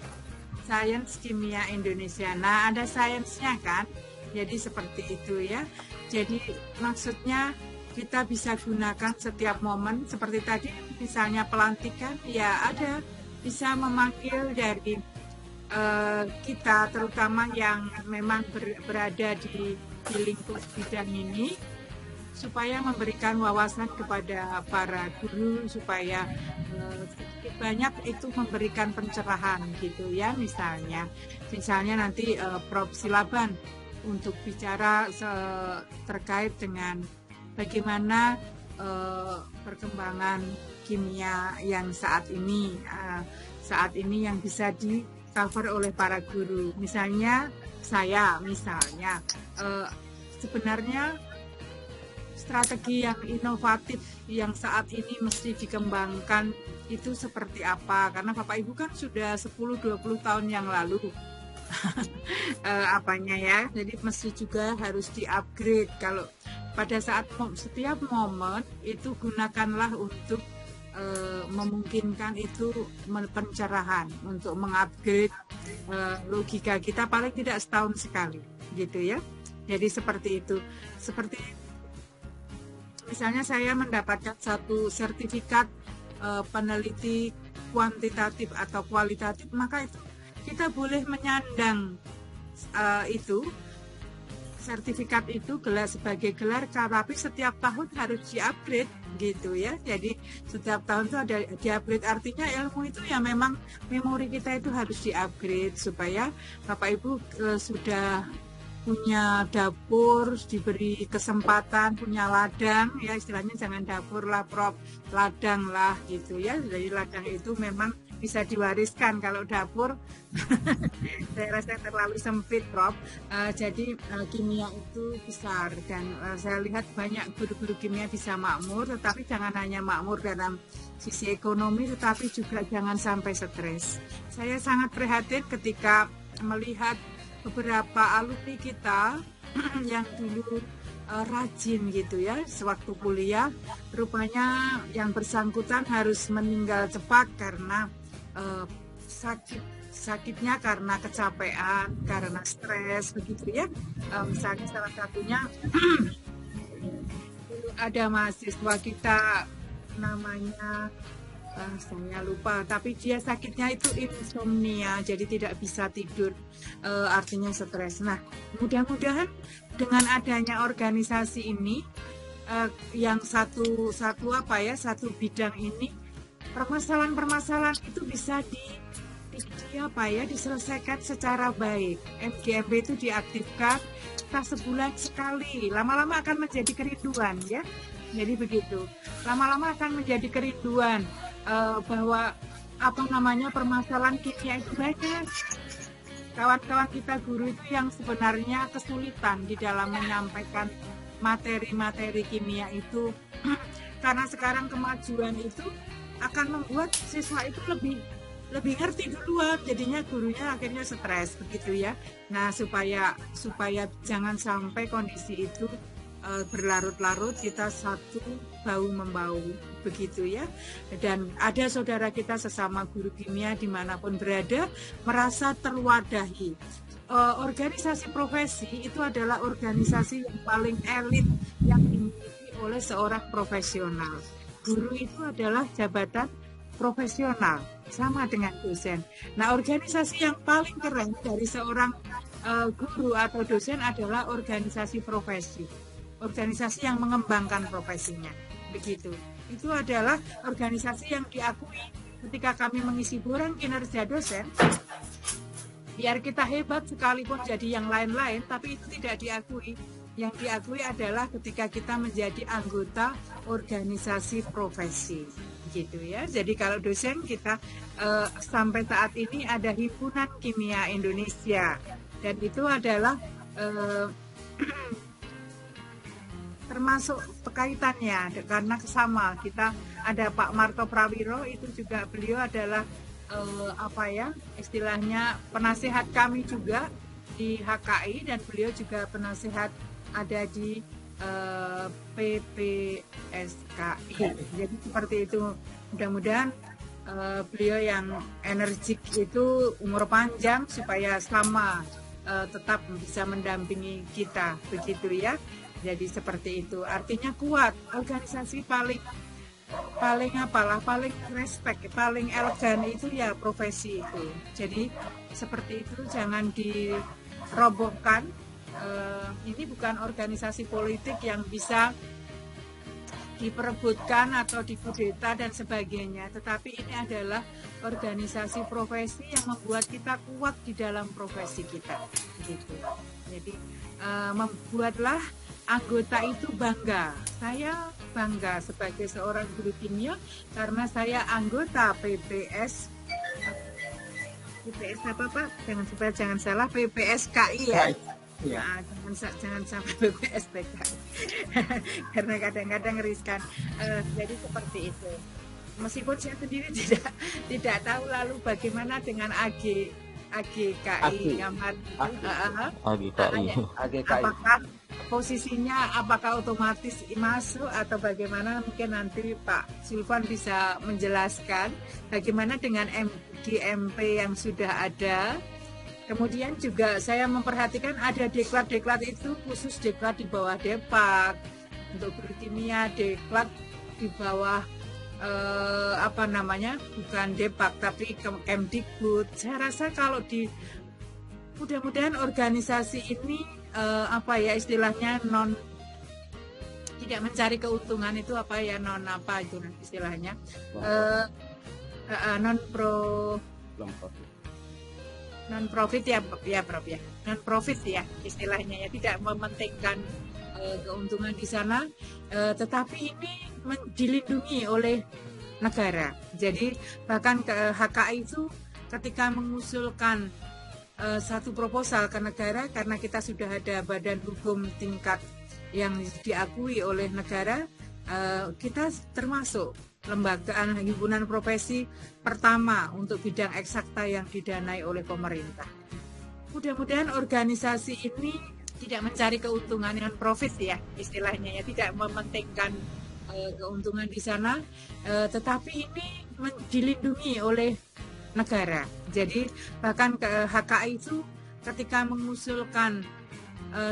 sains kimia Indonesia. Nah, ada sainsnya kan, jadi seperti itu ya. Jadi maksudnya kita bisa gunakan setiap momen, seperti tadi misalnya pelantikan ya, ada bisa memanggil dari kita terutama yang memang berada di lingkup bidang ini, supaya memberikan wawasan kepada para guru supaya banyak itu memberikan pencerahan gitu ya. Misalnya nanti Prof Silaban untuk bicara terkait dengan bagaimana perkembangan kimia yang saat ini yang bisa di cover oleh para guru. Misalnya sebenarnya strategi yang inovatif yang saat ini mesti dikembangkan itu seperti apa, karena Bapak Ibu kan sudah 10-20 tahun yang lalu apanya ya, jadi mesti juga harus di-upgrade. Kalau pada saat setiap momen itu gunakanlah untuk memungkinkan itu pencerahan, untuk mengupgrade logika kita paling tidak setahun sekali gitu ya. Jadi seperti itu. Seperti misalnya saya mendapatkan satu sertifikat peneliti kuantitatif atau kualitatif, maka itu kita boleh menyandang itu sertifikat itu sebagai gelar, tapi setiap tahun harus di-upgrade gitu ya. Jadi setiap tahun itu ada di-upgrade, artinya ilmu itu ya memang memori kita itu harus di-upgrade supaya Bapak Ibu sudah punya dapur, diberi kesempatan, punya ladang ya, istilahnya jangan dapur lah Prof, ladang lah gitu ya. Jadi ladang itu memang bisa diwariskan, kalau dapur saya rasa terlalu sempit Prof. Jadi kimia itu besar, dan saya lihat banyak guru-guru kimia bisa makmur, tetapi jangan hanya makmur dalam sisi ekonomi, tetapi juga jangan sampai stres. Saya sangat prihatin ketika melihat beberapa alumni kita yang dulu rajin gitu ya, sewaktu kuliah rupanya yang bersangkutan harus meninggal cepat karena sakitnya karena kecapean, karena stres begitu ya. Misalnya salah satunya ada mahasiswa kita namanya saya lupa, tapi dia sakitnya itu insomnia, jadi tidak bisa tidur, artinya stres. Nah, mudah-mudahan dengan adanya organisasi ini, yang satu bidang ini, permasalahan-permasalahan itu bisa diselesaikan secara baik. MGMB itu diaktifkan sebulan sekali, lama-lama akan menjadi kerinduan ya. Jadi begitu, lama-lama akan menjadi kerinduan bahwa permasalahan kimia itu banyak. Kawan-kawan kita guru itu yang sebenarnya kesulitan di dalam menyampaikan materi-materi kimia itu karena sekarang kemajuan itu akan membuat siswa itu lebih ngerti duluan, jadinya gurunya akhirnya stres begitu ya. Nah, supaya jangan sampai kondisi itu berlarut-larut, kita satu bau membau begitu ya. Dan ada saudara kita sesama guru kimia dimanapun berada merasa terwadahi. Organisasi profesi itu adalah organisasi yang paling elit yang dimiliki oleh seorang profesional. Guru itu adalah jabatan profesional sama dengan dosen. Nah, organisasi yang paling keren dari seorang guru atau dosen adalah organisasi profesi. Organisasi yang mengembangkan profesinya, begitu. Itu adalah organisasi yang diakui ketika kami mengisi borang kinerja dosen. Biar kita hebat sekalipun jadi yang lain-lain, tapi itu tidak diakui. Yang diakui adalah ketika kita menjadi anggota organisasi profesi, gitu ya. Jadi kalau dosen kita sampai saat ini ada Himpunan Kimia Indonesia, dan itu adalah termasuk kaitannya karena sama kita ada Pak Marto Prawiro, itu juga beliau adalah istilahnya penasihat kami juga di HKI, dan beliau juga penasihat ada di PPSKI. Jadi seperti itu, mudah-mudahan beliau yang energik itu umur panjang supaya sama tetap bisa mendampingi kita begitu ya. Jadi seperti itu, artinya kuat. Organisasi paling respect, paling elegan itu ya profesi itu. Jadi seperti itu, jangan dirobohkan. Ini bukan organisasi politik yang bisa diperebutkan atau dikudeta dan sebagainya, tetapi ini adalah organisasi profesi yang membuat kita kuat di dalam profesi kita gitu. Jadi membuatlah anggota itu bangga. Saya bangga sebagai seorang guru kimia karena saya anggota PPS apa Pak? Jangan salah, PPSKI ya. Nah, jangan sampai PPSPK karena kadang-kadang riskan. Jadi seperti itu. Meskipun saya sendiri tidak tahu lalu bagaimana dengan AGKI Ngamar AGKI. Apakah otomatis masuk atau bagaimana, mungkin nanti Pak Sulfan bisa menjelaskan bagaimana dengan MGMP yang sudah ada. Kemudian juga saya memperhatikan ada deklat itu khusus deklat di bawah Depak untuk guru kimia, deklat di bawah bukan Depak tapi Kemdikbud. Saya rasa kalau mudah-mudahan organisasi ini istilahnya tidak mencari keuntungan, itu istilahnya non profit ya Prof ya, non profit ya istilahnya ya, tidak mementingkan keuntungan di sana, tetapi ini dilindungi oleh negara. Jadi bahkan HKI itu ketika mengusulkan satu proposal ke negara, karena kita sudah ada badan hukum tingkat yang diakui oleh negara, kita termasuk lembagaan himpunan profesi pertama untuk bidang eksakta yang didanai oleh pemerintah. Mudah-mudahan organisasi ini tidak mencari keuntungan dengan profit ya istilahnya ya, tidak mementingkan keuntungan di sana, tetapi ini dilindungi oleh negara. Jadi bahkan HKI itu ketika mengusulkan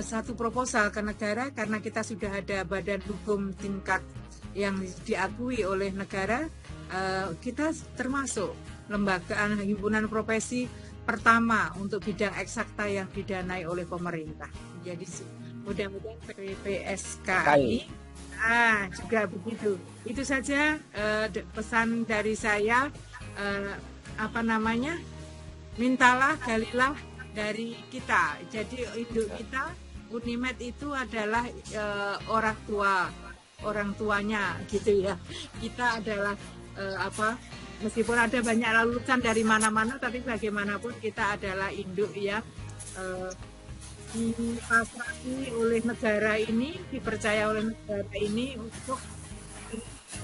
satu proposal ke negara, karena kita sudah ada badan hukum tingkat yang diakui oleh negara. Kita termasuk lembaga himpunan profesi pertama untuk bidang eksakta yang didanai oleh pemerintah. Jadi mudah-mudahan PPSKI juga begitu. Itu saja pesan dari saya. Mintalah, galilah dari kita. Jadi induk kita, Unimed itu adalah orang tuanya gitu ya. Kita adalah meskipun ada banyak lulusan dari mana-mana, tapi bagaimanapun kita adalah induk ya, dipasrahi oleh negara ini, dipercaya oleh negara ini untuk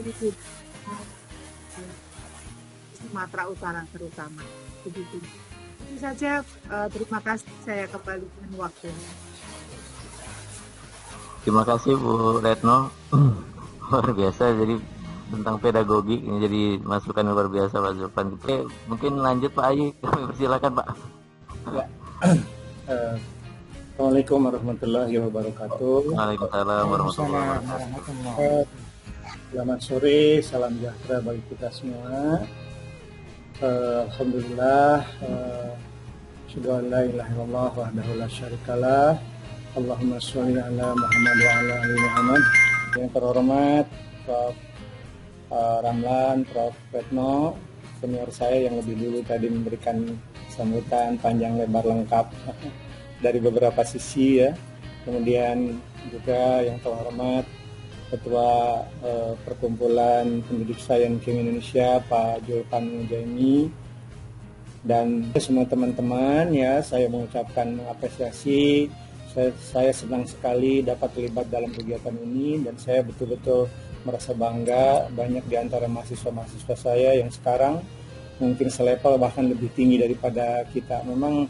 hidup Sumatera Utara terutama. Begitu. Itu saja, terima kasih, saya kembalikan waktunya. Terima kasih Bu Retno. Luar biasa, jadi tentang pedagogi ini jadi masukan luar biasa Pak Zulfan. Oke, mungkin lanjut Pak Ayi, kami persilakan Pak. Ya. Assalamualaikum warahmatullahi wabarakatuh. Waalaikumsalam warahmatullahi wabarakatuh. Selamat sore, salam sejahtera bagi kita semua. Alhamdulillah, syukur la ilaha illallah wahdahu la syarikalah. Allahumma sholli ala Muhammad wa ala ali Muhammad. Yang terhormat Prof. Ramlan, Prof. Retno, senior saya yang lebih dulu tadi memberikan sambutan panjang lebar lengkap dari beberapa sisi ya. Kemudian juga yang terhormat Ketua Perkumpulan Pendidik Sains Kim Indonesia Pak Zulfan Jaimi, dan semua teman-teman ya, saya mengucapkan apresiasi. Saya senang sekali dapat terlibat dalam kegiatan ini, dan saya betul-betul merasa bangga banyak di antara mahasiswa-mahasiswa saya yang sekarang mungkin selevel bahkan lebih tinggi daripada kita. Memang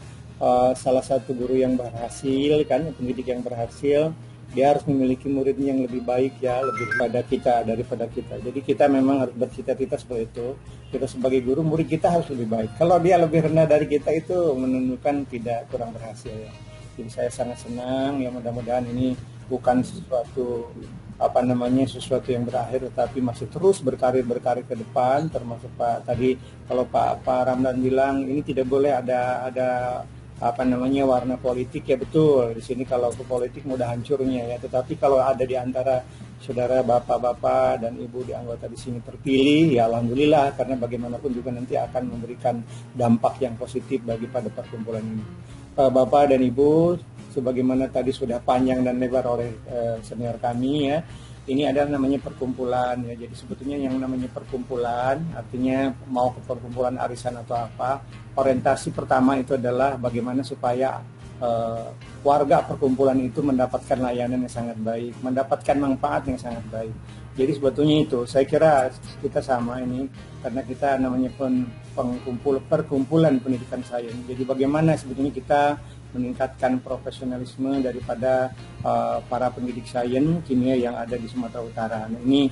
salah satu guru yang berhasil kan, pendidik yang berhasil, dia harus memiliki muridnya yang lebih baik ya, lebih daripada kita. Jadi kita memang harus bercita-cita seperti itu. Kita sebagai guru, murid kita harus lebih baik. Kalau dia lebih rendah dari kita, itu menunjukkan tidak kurang berhasil ya. Jadi saya sangat senang ya, mudah-mudahan ini bukan sesuatu sesuatu yang berakhir, tetapi masih terus berkarir ke depan. Termasuk Pak tadi, kalau Pak Ramlan bilang ini tidak boleh ada warna politik, ya betul. Di sini kalau ke politik mudah hancurnya ya. Tetapi kalau ada di antara saudara bapak-bapak dan ibu di anggota di sini terpilih, ya alhamdulillah, karena bagaimanapun juga nanti akan memberikan dampak yang positif bagi pada perkumpulan ini. Bapak dan Ibu, sebagaimana tadi sudah panjang dan lebar oleh senior kami ya, ini ada namanya perkumpulan ya. Jadi sebetulnya yang namanya perkumpulan artinya mau ke perkumpulan arisan atau apa, orientasi pertama itu adalah bagaimana supaya warga perkumpulan itu mendapatkan layanan yang sangat baik, mendapatkan manfaat yang sangat baik. Jadi sebetulnya itu, saya kira kita sama ini, karena kita namanya perkumpulan pendidikan sains. Jadi bagaimana sebetulnya kita meningkatkan profesionalisme daripada para pendidik sains kimia yang ada di Sumatera Utara. Nah, ini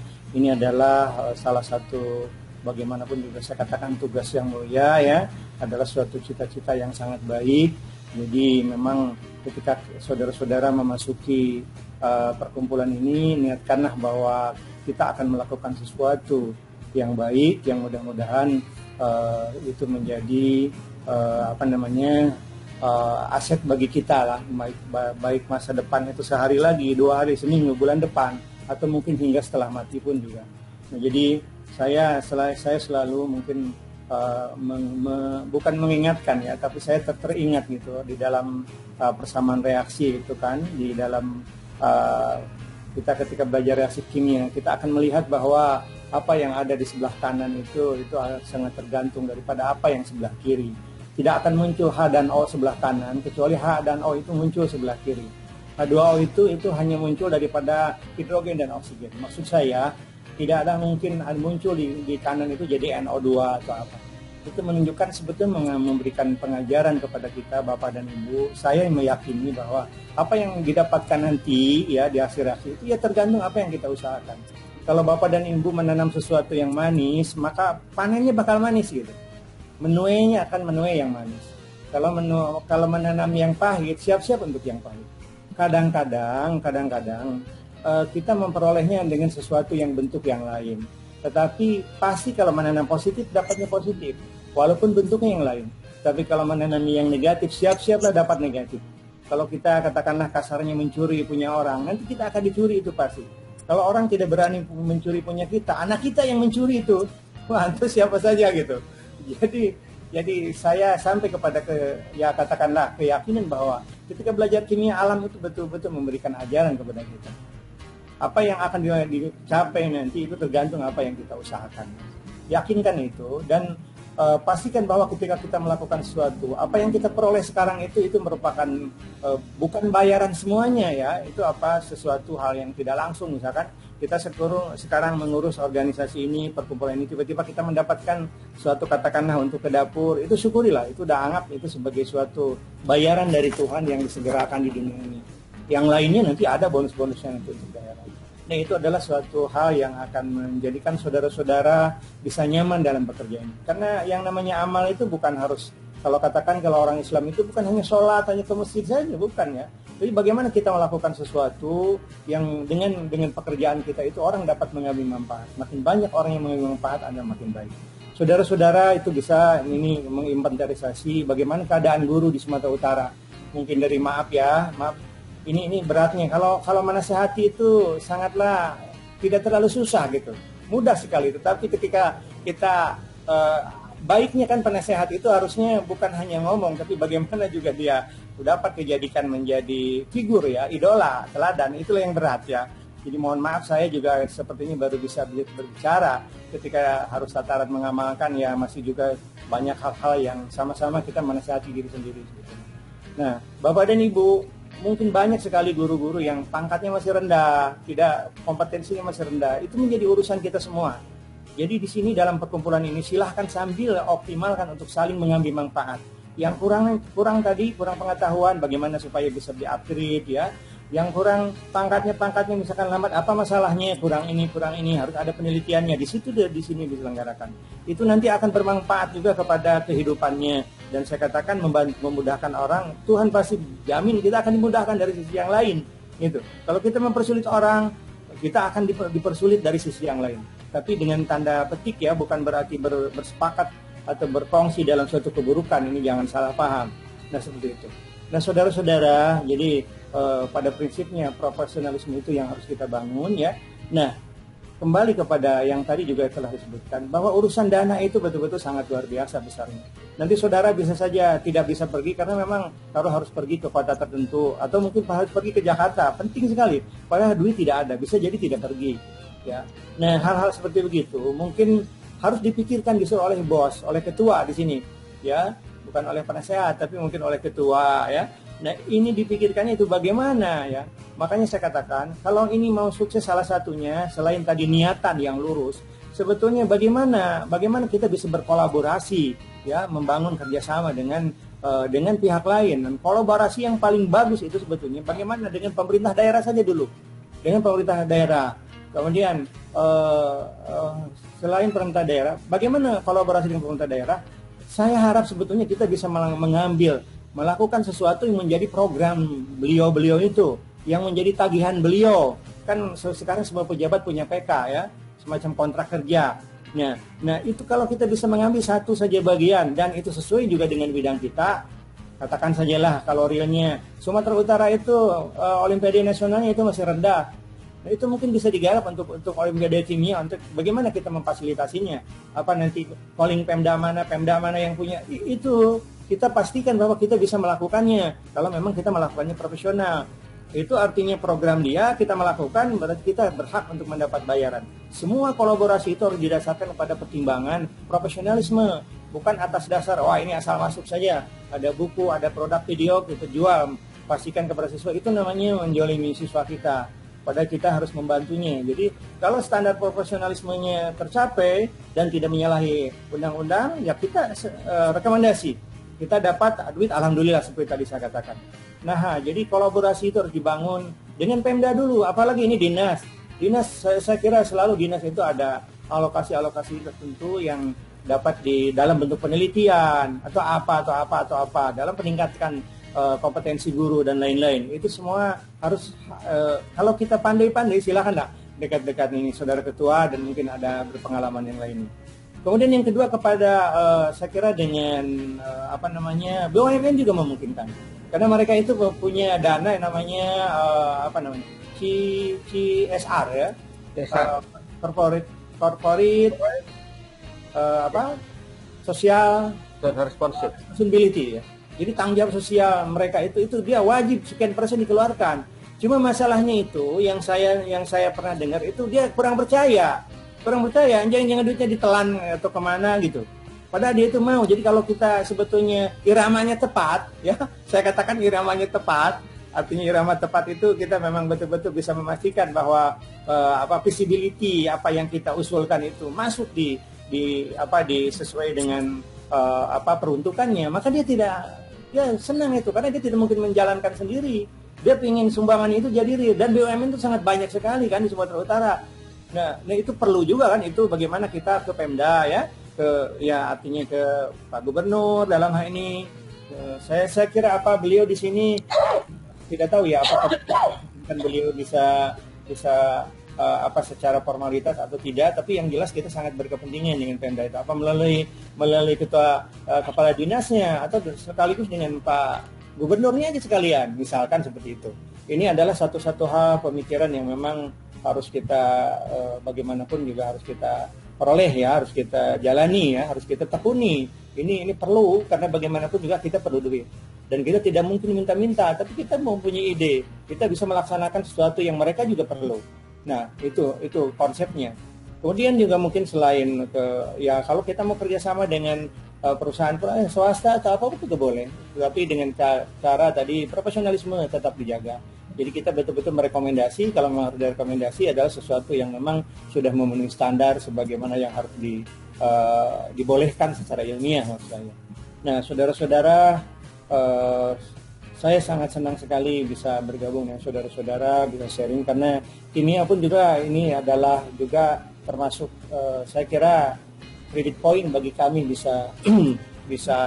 adalah salah satu, bagaimanapun juga saya katakan, tugas yang mulia ya, adalah suatu cita-cita yang sangat baik. Jadi memang ketika saudara-saudara memasuki perkumpulan ini, niatkanlah bahwa kita akan melakukan sesuatu yang baik, yang mudah-mudahan itu menjadi aset bagi kita lah, baik masa depan itu sehari lagi, 2 hari, seminggu, bulan depan, atau mungkin hingga setelah mati pun juga. Nah, jadi saya selalu mungkin bukan mengingatkan ya, tapi saya teringat gitu di dalam persamaan reaksi itu kan, di dalam kita ketika belajar reaksi kimia, kita akan melihat bahwa apa yang ada di sebelah kanan itu sangat tergantung daripada apa yang sebelah kiri. Tidak akan muncul H dan O sebelah kanan, kecuali H dan O itu muncul sebelah kiri. H2O itu hanya muncul daripada hidrogen dan oksigen. Maksud saya, tidak ada mungkin muncul di kanan itu jadi NO2 atau apa. Itu menunjukkan sebetulnya memberikan pengajaran kepada kita, Bapak dan Ibu. Saya meyakini bahwa apa yang didapatkan nanti ya di hasil reaksi itu ya tergantung apa yang kita usahakan. Kalau Bapak dan Ibu menanam sesuatu yang manis, maka panennya bakal manis gitu. Menuainya akan menuai yang manis. Kalau menanam yang pahit, siap-siap untuk yang pahit. kadang-kadang kita memperolehnya dengan sesuatu yang bentuk yang lain. Tetapi pasti kalau menanam positif dapatnya positif, walaupun bentuknya yang lain. Tapi kalau menanam yang negatif, siap-siaplah dapat negatif. Kalau kita katakanlah kasarnya mencuri punya orang, nanti kita akan dicuri itu pasti. Kalau orang tidak berani mencuri punya kita, anak kita yang mencuri itu, wah itu siapa saja gitu. Jadi saya sampai kepada katakanlah keyakinan bahwa ketika belajar kimia alam itu betul-betul memberikan ajaran kepada kita. Apa yang akan dicapai nanti itu tergantung apa yang kita usahakan. Yakinkan itu dan pastikan bahwa ketika kita melakukan sesuatu, apa yang kita peroleh sekarang itu merupakan bukan bayaran semuanya ya. Itu sesuatu hal yang tidak langsung. Misalkan kita sekarang mengurus organisasi ini, perkumpulan ini, tiba-tiba kita mendapatkan suatu katakanlah untuk ke dapur, itu syukurilah, itu udah anggap itu sebagai suatu bayaran dari Tuhan yang disegerakan di dunia ini. Yang lainnya nanti ada bonus-bonusnya nanti untuk bayaran. Nah itu adalah suatu hal yang akan menjadikan saudara-saudara bisa nyaman dalam bekerja ini. Karena yang namanya amal itu bukan harus, kalau orang Islam itu bukan hanya sholat, hanya ke masjid saja, bukan ya. Jadi bagaimana kita melakukan sesuatu yang dengan pekerjaan kita itu orang dapat mengambil manfaat. Makin banyak orang yang mengambil manfaat, Anda makin baik. Saudara-saudara itu bisa menginventarisasi bagaimana keadaan guru di Sumatera Utara. Mungkin dari maaf, ini beratnya. Kalau menasihati itu sangatlah tidak terlalu susah gitu, mudah sekali. Tetapi ketika kita baiknya kan penasehat itu harusnya bukan hanya ngomong, tapi bagaimana juga dia dapat dijadikan menjadi figur ya, idola, teladan. Itulah yang berat ya. Jadi mohon maaf saya juga sepertinya baru bisa berbicara ketika harus tataran mengamalkan ya, masih juga banyak hal-hal yang sama-sama kita menasihati diri sendiri. Nah, Bapak dan Ibu, mungkin banyak sekali guru-guru yang pangkatnya masih rendah, tidak kompetensinya masih rendah. Itu menjadi urusan kita semua. Jadi di sini dalam perkumpulan ini silahkan sambil optimalkan untuk saling mengambil manfaat. Yang kurang pengetahuan bagaimana supaya bisa di-upgrade ya. Yang kurang pangkatnya misalkan lambat, apa masalahnya, kurang ini harus ada penelitiannya. Di sini diselenggarakan. Itu nanti akan bermanfaat juga kepada kehidupannya. Dan saya katakan memudahkan orang, Tuhan pasti jamin kita akan dimudahkan dari sisi yang lain. Gitu. Kalau kita mempersulit orang, kita akan dipersulit dari sisi yang lain. Tapi dengan tanda petik ya, bukan berarti bersepakat atau berkongsi dalam suatu keburukan, ini jangan salah paham. Nah seperti itu. Nah saudara-saudara, jadi pada prinsipnya profesionalisme itu yang harus kita bangun ya. Nah kembali kepada yang tadi juga telah disebutkan, bahwa urusan dana itu betul-betul sangat luar biasa besarnya. Nanti saudara bisa saja tidak bisa pergi karena memang harus pergi ke kota tertentu, atau mungkin harus pergi ke Jakarta, penting sekali, padahal duit tidak ada, bisa jadi tidak pergi ya. Nah hal-hal seperti begitu mungkin harus dipikirkan justru oleh bos, oleh ketua di sini ya, bukan oleh penasehat tapi mungkin oleh ketua ya. Nah ini dipikirkannya itu bagaimana ya. Makanya saya katakan kalau ini mau sukses, salah satunya selain tadi niatan yang lurus, sebetulnya bagaimana kita bisa berkolaborasi ya, membangun kerjasama dengan pihak lain. Dan kolaborasi yang paling bagus itu sebetulnya bagaimana dengan pemerintah daerah saja dulu, dengan pemerintah daerah. Kemudian selain pemerintah daerah, bagaimana kolaborasi dengan pemerintah daerah? Saya harap sebetulnya kita bisa melakukan sesuatu yang menjadi program beliau itu, yang menjadi tagihan beliau. Kan sekarang semua pejabat punya PK ya, semacam kontrak kerja. Nah itu kalau kita bisa mengambil satu saja bagian dan itu sesuai juga dengan bidang kita, katakan sajalah kalau realnya Sumatera Utara itu Olimpiade nasionalnya itu masih rendah. Nah, itu mungkin bisa digarap untuk Olimpiade kimia, untuk bagaimana kita memfasilitasinya. Apa nanti calling Pemda mana yang punya itu, kita pastikan bahwa kita bisa melakukannya. Kalau memang kita melakukannya profesional, itu artinya program dia kita melakukan, berarti kita berhak untuk mendapat bayaran. Semua kolaborasi itu harus didasarkan pada pertimbangan profesionalisme, bukan atas dasar wah ini asal masuk saja. Ada buku, ada produk video kita jual, pastikan kepada siswa, itu namanya menjolimi siswa kita. Padahal kita harus membantunya. Jadi kalau standar profesionalismenya tercapai dan tidak menyalahi undang-undang, ya kita rekomendasi. Kita dapat duit, alhamdulillah seperti tadi saya katakan. Nah, jadi kolaborasi itu harus dibangun dengan Pemda dulu. Apalagi ini dinas. Saya kira selalu dinas itu ada alokasi tertentu yang dapat di dalam bentuk penelitian atau apa dalam meningkatkan kompetensi guru dan lain-lain. Itu semua harus kalau kita pandai-pandai silahkan lah dekat-dekat ini saudara ketua dan mungkin ada berpengalaman yang lain. Kemudian yang kedua kepada saya kira dengan BUMN juga memungkinkan karena mereka itu punya dana yang namanya CSR ya, corporate social responsibility ya. Jadi tanggung jawab sosial mereka itu dia wajib sekian persen dikeluarkan. Cuma masalahnya itu yang saya pernah dengar itu dia kurang percaya, jangan duitnya ditelan atau kemana gitu. Padahal dia itu mau. Jadi kalau kita sebetulnya iramanya tepat, ya saya katakan iramanya tepat, artinya irama tepat itu kita memang betul-betul bisa memastikan bahwa visibility apa yang kita usulkan itu masuk di sesuai dengan peruntukannya, maka dia senang itu karena dia tidak mungkin menjalankan sendiri. Dia ingin sumbangan itu jadi real dan BUMN itu sangat banyak sekali kan di Sumatera Utara. Nah itu perlu juga kan itu bagaimana kita ke Pemda ya, artinya ke Pak Gubernur dalam hal ini. Saya kira beliau di sini tidak tahu ya apakah kan beliau bisa secara formalitas atau tidak, tapi yang jelas kita sangat berkepentingan dengan Pemda itu melalui ketua kepala dinasnya atau sekaligus dengan Pak Gubernurnya aja sekalian, misalkan seperti itu. Ini adalah satu-satu hal pemikiran yang memang harus kita bagaimanapun juga harus kita peroleh ya, harus kita jalani ya, harus kita tekuni. Ini perlu karena bagaimanapun juga kita perlu duit. Dan kita tidak mungkin minta-minta, tapi kita mempunyai ide. Kita bisa melaksanakan sesuatu yang mereka juga perlu. Nah, itu konsepnya. Kemudian juga mungkin selain kalau kita mau kerjasama dengan perusahaan swasta atau apa itu boleh, tapi dengan cara tadi profesionalisme tetap dijaga. Jadi kita betul-betul merekomendasi, kalau memang harus direkomendasi adalah sesuatu yang memang sudah memenuhi standar sebagaimana yang harus dibolehkan secara ilmiah maksud saya. Nah, saudara-saudara, saya sangat senang sekali bisa bergabung dengan saudara-saudara, bisa sharing karena kimia pun juga ini adalah juga termasuk saya kira credit point bagi kami bisa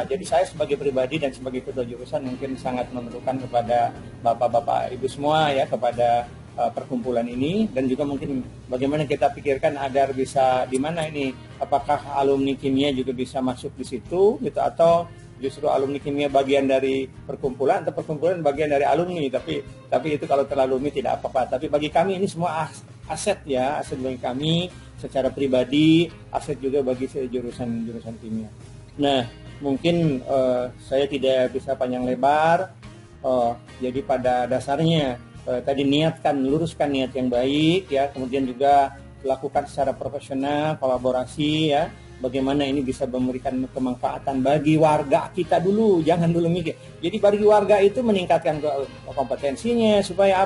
jadi saya sebagai pribadi dan sebagai ketua jurusan mungkin sangat memerlukan kepada bapak-bapak ibu semua ya kepada perkumpulan ini dan juga mungkin bagaimana kita pikirkan agar bisa di mana ini apakah alumni kimia juga bisa masuk di situ gitu atau justru alumni kimia bagian dari perkumpulan atau perkumpulan bagian dari alumni tapi itu kalau terlalu tidak apa-apa tapi bagi kami ini semua aset ya aset bagi kami secara pribadi aset juga bagi jurusan kimia. Nah mungkin saya tidak bisa panjang lebar jadi pada dasarnya tadi luruskan niat yang baik ya kemudian juga lakukan secara profesional kolaborasi ya. Bagaimana ini bisa memberikan kemanfaatan bagi warga kita dulu, jangan dulu mikir. Jadi bagi warga itu meningkatkan kompetensinya supaya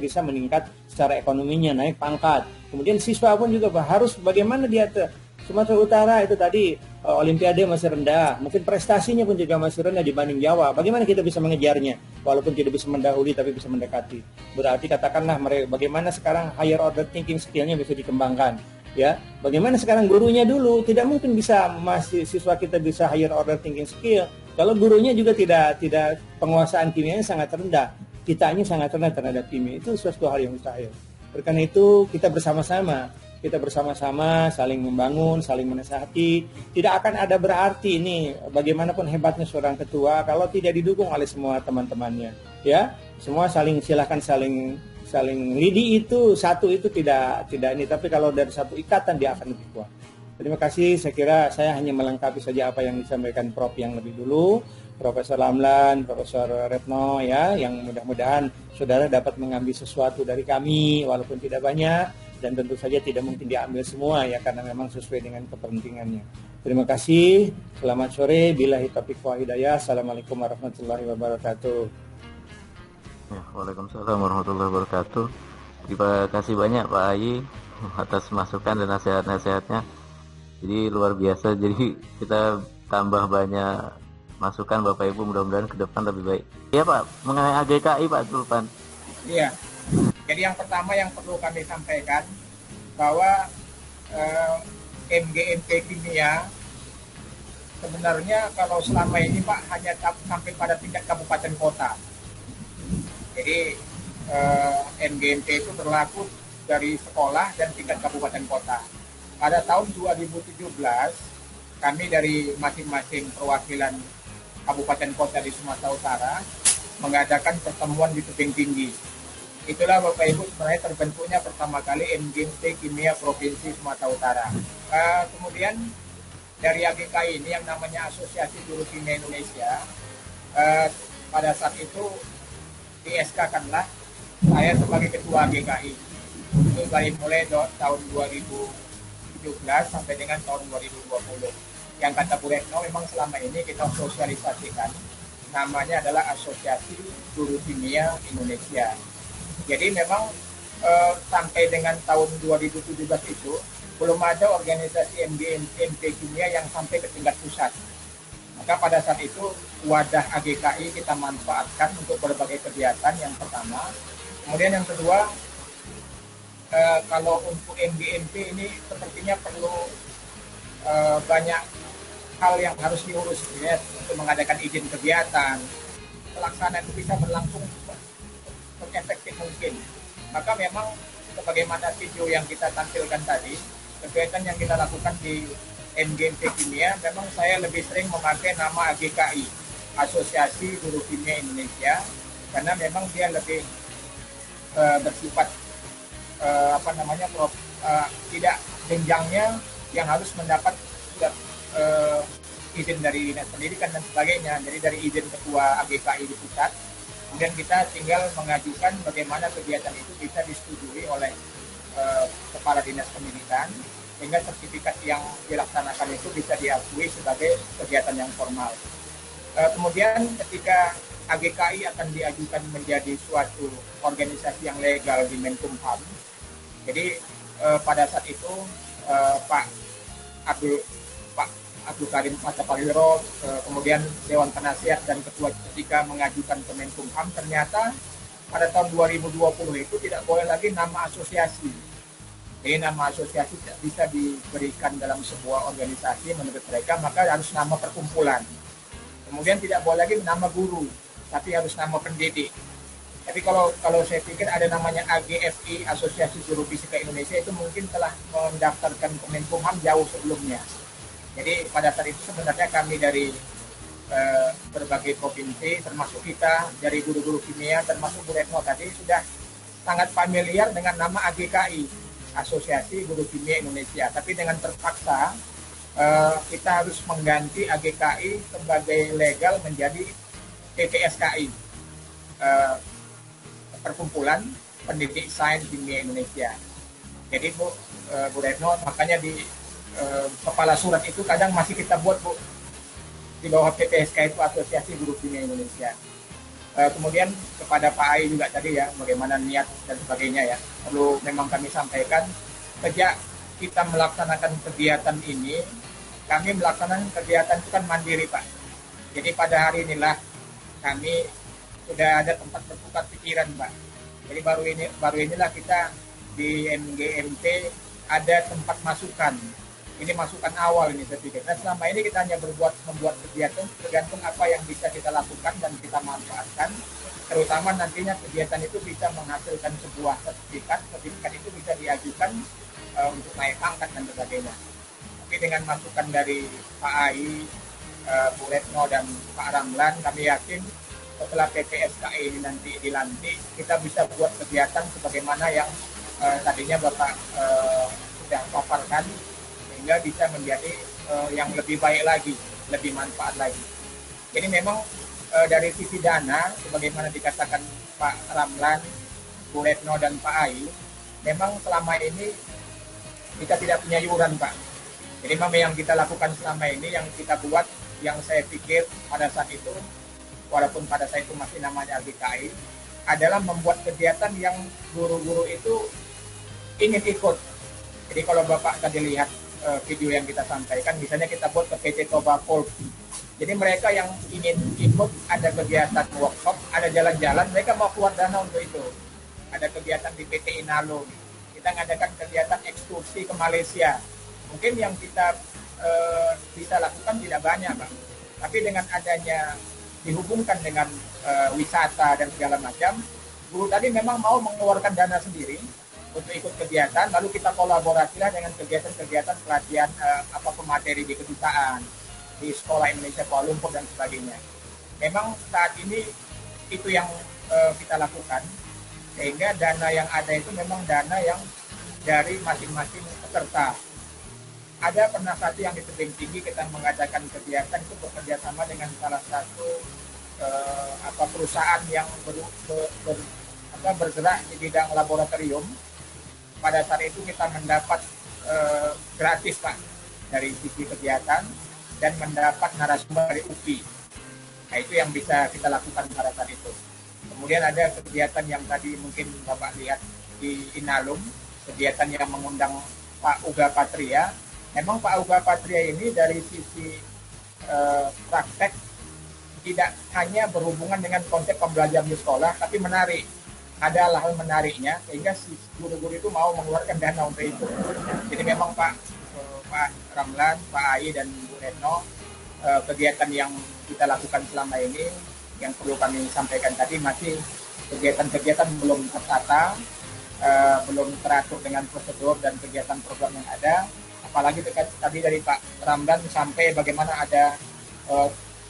bisa meningkat secara ekonominya, naik pangkat. Kemudian siswa pun juga harus bagaimana dia Sumatera Utara itu tadi olimpiade masih rendah, mungkin prestasinya pun juga masih rendah dibanding Jawa. Bagaimana kita bisa mengejarnya? Walaupun tidak bisa mendahului tapi bisa mendekati. Berarti katakanlah bagaimana sekarang higher order thinking skill-nya bisa dikembangkan. Ya, bagaimana sekarang gurunya dulu tidak mungkin bisa siswa kita bisa higher order thinking skill kalau gurunya juga tidak penguasaan kimianya sangat rendah, kitanya sangat rendah terhadap kimia itu suatu hal yang mustahil. Karena itu kita bersama-sama saling membangun, saling menasihati. Tidak akan ada berarti ini bagaimanapun hebatnya seorang ketua kalau tidak didukung oleh semua teman-temannya. Ya, semua silahkan saling lidi itu satu itu tidak ini tapi kalau dari satu ikatan dia akan lebih kuat. Terima kasih, saya kira saya hanya melengkapi saja apa yang disampaikan Prof yang lebih dulu, Profesor Lamlan, Profesor Retno ya, yang mudah-mudahan saudara dapat mengambil sesuatu dari kami walaupun tidak banyak dan tentu saja tidak mungkin diambil semua ya karena memang sesuai dengan kepentingannya. Terima kasih, selamat sore, billahi taufiq wa hidayah, assalamualaikum warahmatullahi wabarakatuh. Ya, Waalaikumsalam warahmatullahi wabarakatuh. Terima kasih banyak Pak Ayi atas masukan dan nasihat-nasihatnya. Jadi luar biasa. Jadi kita tambah banyak masukan Bapak Ibu, mudah-mudahan ke depan lebih baik. Iya Pak, mengenai AGKI Pak Zulfan. Iya. Jadi yang pertama yang perlu kami sampaikan bahwa MGMT Kimia sebenarnya kalau selama ini Pak hanya sampai pada tingkat kabupaten kota. Jadi NGMP itu berlaku dari sekolah dan tingkat kabupaten kota. Pada tahun 2017 kami dari masing-masing perwakilan kabupaten kota di Sumatera Utara mengadakan pertemuan di tebing tinggi. Itulah Bapak Ibu sebenarnya terbentuknya pertama kali NGMP Kimia Provinsi Sumatera Utara. Kemudian dari AGKI ini yang namanya Asosiasi Guru Kimia Indonesia, pada saat itu di SK-kanlah saya sebagai ketua AGKI. Itu dari mulai tahun 2017 sampai dengan tahun 2020. Yang kata Bu Retno memang selama ini kita sosialisasikan, namanya adalah Asosiasi Guru Kimia Indonesia. Jadi memang sampai dengan tahun 2017 itu belum ada organisasi NGMP Kimia yang sampai ke tingkat pusat. Maka pada saat itu wadah AGKI kita manfaatkan untuk berbagai kegiatan yang pertama. Kemudian yang kedua, kalau untuk NGMP ini sepertinya perlu banyak hal yang harus diurus ya, untuk mengadakan izin kegiatan. Pelaksanaan itu bisa berlangsung efektif mungkin. Maka memang sebagaimana video yang kita tampilkan tadi, kegiatan yang kita lakukan di NGMP Kimia, memang saya lebih sering memakai nama AGKI, Asosiasi Guru Kimia Indonesia, karena memang dia lebih bersifat tidak jenjangnya yang harus mendapat izin dari dinas pendidikan dan sebagainya. Jadi dari izin ketua AGKI di pusat, kemudian kita tinggal mengajukan bagaimana kegiatan itu bisa disetujui oleh kepala dinas pendidikan, sehingga sertifikat yang dilaksanakan itu bisa diakui sebagai kegiatan yang formal. Kemudian ketika AGKI akan diajukan menjadi suatu organisasi yang legal di Menkumham, jadi pada saat itu Pak Abdul Karim Matapaliro, kemudian Dewan Penasihat dan Ketua ketika mengajukan ke Menkumham, ternyata pada tahun 2020 itu tidak boleh lagi nama asosiasi. Jadi nama asosiasi tidak bisa diberikan dalam sebuah organisasi menurut mereka, maka harus nama perkumpulan. Kemudian tidak boleh lagi nama guru, tapi harus nama pendidik. Tapi kalau saya pikir ada namanya AGFI, Asosiasi Guru Fisika Indonesia, itu mungkin telah mendaftarkan ke Menkumham jauh sebelumnya. Jadi pada saat itu sebenarnya kami dari berbagai provinsi, termasuk kita dari guru-guru kimia, termasuk Bu Retno tadi, sudah sangat familiar dengan nama AGKI, Asosiasi Guru Kimia Indonesia. Tapi dengan terpaksa kita harus mengganti AGKI sebagai legal menjadi PPSKI, Perkumpulan Pendidik Sains Kimia Indonesia. Jadi Bu Retno, makanya di kepala surat itu kadang masih kita buat Bu, di bawah PPSK itu Asosiasi Guru Kimia Indonesia. Kemudian kepada Pak Ai juga tadi ya, bagaimana niat dan sebagainya ya, perlu memang kami sampaikan, sejak kita melaksanakan kegiatan ini, kami melaksanakan kegiatan itu kan mandiri Pak. Jadi pada hari inilah kami sudah ada tempat bertukar pikiran Pak. Jadi baru inilah kita di NGMP ada tempat masukan. Ini masukan awal ini saya pikir. Nah selama ini kita hanya membuat kegiatan tergantung apa yang bisa kita lakukan dan kita manfaatkan. Terutama nantinya kegiatan itu bisa menghasilkan sebuah sertifikat itu bisa diajukan untuk naik pangkat dan sebagainya. Tapi dengan masukan dari Pak Ai, Bu Retno dan Pak Ramlan, kami yakin setelah PPSKI ini nanti dilantik, kita bisa buat kegiatan sebagaimana yang tadinya Bapak sudah paparkan, sehingga bisa menjadi yang lebih baik lagi, lebih manfaat lagi. Jadi memang dari sisi dana, sebagaimana dikatakan Pak Ramlan, Bu Retno dan Pak Ai, memang selama ini kita tidak punya iuran Pak. Jadi memang yang kita lakukan selama ini, yang kita buat, yang saya pikir pada saat itu, walaupun pada saat itu masih namanya AGKI, adalah membuat kegiatan yang guru-guru itu ingin ikut. Jadi kalau Bapak tadi lihat video yang kita sampaikan, misalnya kita buat ke PT Toba Polki. Jadi mereka yang ingin ikut, ada kegiatan workshop, ada jalan-jalan, mereka mau keluar dana untuk itu. Ada kegiatan di PT Inalum, kita ngadakan kegiatan ekskursi ke Malaysia. Mungkin yang kita bisa lakukan tidak banyak, Pak. Tapi dengan adanya dihubungkan dengan wisata dan segala macam, guru tadi memang mau mengeluarkan dana sendiri untuk ikut kegiatan, lalu kita kolaborasilah dengan kegiatan-kegiatan pelatihan pemateri di kedutaan, di Sekolah Indonesia Kuala Lumpur dan sebagainya. Memang saat ini itu yang kita lakukan, sehingga dana yang ada itu memang dana yang dari masing-masing peserta. Ada pernah satu yang di tebing tinggi kita mengadakan kegiatan itu bekerja sama dengan salah satu perusahaan yang bergerak di bidang laboratorium. Pada saat itu kita mendapat gratis, Pak, dari sisi kegiatan dan mendapat narasumber dari UPI. Nah, itu yang bisa kita lakukan pada saat itu. Kemudian ada kegiatan yang tadi mungkin Bapak lihat di Inalum, kegiatan yang mengundang Pak Uga Patria. Memang Pak Uga Patria ini dari sisi praktek tidak hanya berhubungan dengan konsep pembelajaran di sekolah, tapi menarik. Ada hal menariknya, sehingga si guru-guru itu mau mengeluarkan dana untuk itu. Jadi memang Pak Ramlan, Pak Ai, dan Bu Retno, kegiatan yang kita lakukan selama ini, yang perlu kami sampaikan tadi, masih kegiatan-kegiatan belum tertata, belum teratur dengan prosedur dan kegiatan program yang ada. Apalagi tadi dari Pak Ramdan sampai bagaimana ada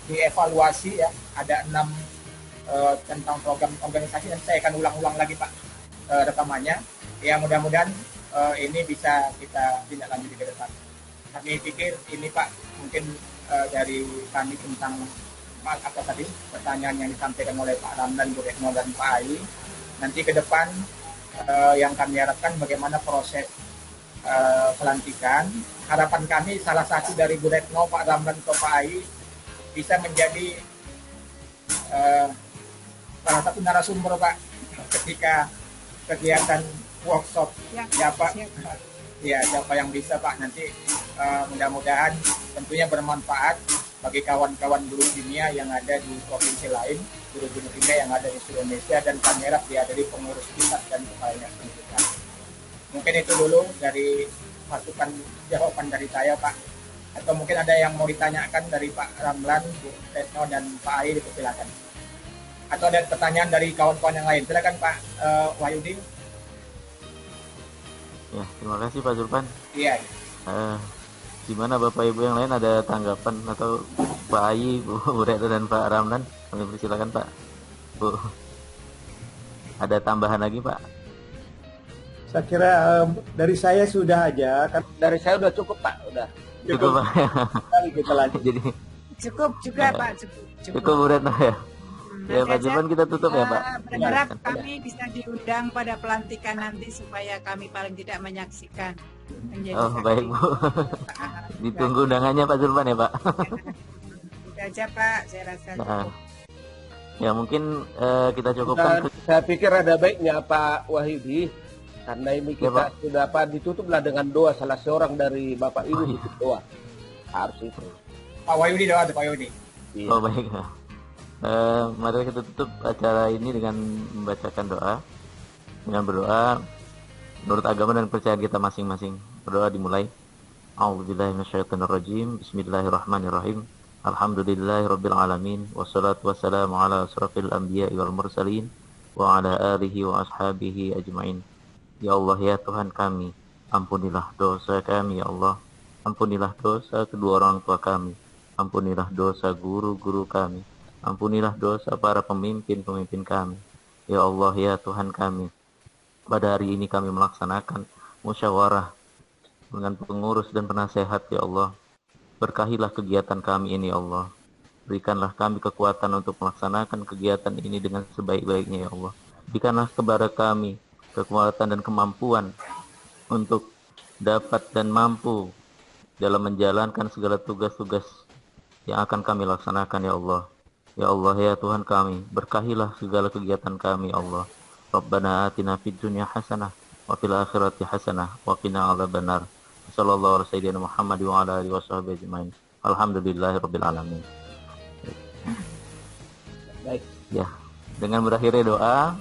dievaluasi, ya, ada 6 tentang program organisasi, dan saya akan ulang-ulang lagi, Pak, rekamannya. Ya, mudah-mudahan ini bisa kita tindak lanjuti ke depan. Kami pikir ini, Pak, mungkin dari kami tentang tadi pertanyaan yang disampaikan oleh Pak Ramdan, Bu Retno, dan Pak Ai. Nanti ke depan yang kami harapkan bagaimana proses pelantikan. Harapan kami salah satu dari Bu Retno, Pak Ramdan, atau Pak Ai bisa menjadi salah satu narasumber, Pak, ketika kegiatan workshop. Siapa yang bisa, Pak, nanti mudah-mudahan tentunya bermanfaat bagi kawan-kawan guru kimia yang ada di provinsi lain, guru-guru kimia yang ada di seluruh Indonesia, dan kami harap dihadiri pengurus pusat dan kepala dinas pendidikan. Mungkin itu dulu dari masukan jawaban dari saya, Pak. Atau mungkin ada yang mau ditanyakan dari Pak Ramlan, Bu Retno, dan Pak Ai, dipersilakan. Atau ada pertanyaan dari kawan-kawan yang lain. Silakan Pak Wahyudi. Ya, terima kasih Pak Zulpan. Iya. Gimana Bapak Ibu yang lain, ada tanggapan atau Pak Ai, Bu Retno, dan Pak Ramlan? Kami persilakan, Pak. Bu, ada tambahan lagi, Pak? Saya kira dari saya sudah aja. Kan Dari saya udah cukup, Pak. Udah. Cukup, Pak. Kita lanjut. Jadi Cukup juga, Pak. cukup Bu Retno, ya. Ya, Pak Zulpan, kita tutup ya, Pak. Berharap kami bisa diundang pada pelantikan nanti supaya kami paling tidak menyaksikan. Oh, baik, Bu. Ditunggu undangannya Pak Zulpan, ya, Pak. Itu aja, Pak, saya rasa. Nah, ya mungkin kita cukupkan. Dan saya pikir ada baiknya Pak Wahyudi, karena ini kita sudah ditutuplah dengan doa salah seorang dari Bapak Ibu. Doa harus itu. Pak Wahyudi, doa Pak Wahyudi. Iya. Oh, baik. Mari kita tutup acara ini dengan membacakan doa, dengan berdoa menurut agama dan kepercayaan kita masing-masing. Berdoa dimulai. A'udzubillahi minasyaitonirrajim. Bismillahirrahmanirrahim. Alhamdulillahirabbil alamin, wassalatu wassalamu ala asrofil anbiya'i wal mursalin wa ala alihi wa ashabihi ajmain. Ya Allah, ya Tuhan kami, ampunilah dosa kami, ya Allah. Ampunilah dosa kedua orang tua kami. Ampunilah dosa guru-guru kami. Ampunilah dosa para pemimpin-pemimpin kami. Ya Allah, ya Tuhan kami, pada hari ini kami melaksanakan musyawarah dengan pengurus dan penasehat, ya Allah. Berkahilah kegiatan kami ini, ya Allah. Berikanlah kami kekuatan untuk melaksanakan kegiatan ini dengan sebaik-baiknya, ya Allah. Berikanlah kepada kami kekuatan dan kemampuan untuk dapat dan mampu dalam menjalankan segala tugas-tugas yang akan kami laksanakan, ya Allah. Ya Allah, ya Tuhan kami, berkahilah segala kegiatan kami, ya Allah. Rabbana atina fid dunya hasanah wa fil akhirati hasanah wa qina adzabannar. Sallallahu alaihi wasallam Muhammad wa ala alihi washabihi ajmain. Alhamdulillahirabbil alamin. Baik. Ya, dengan berakhirnya doa,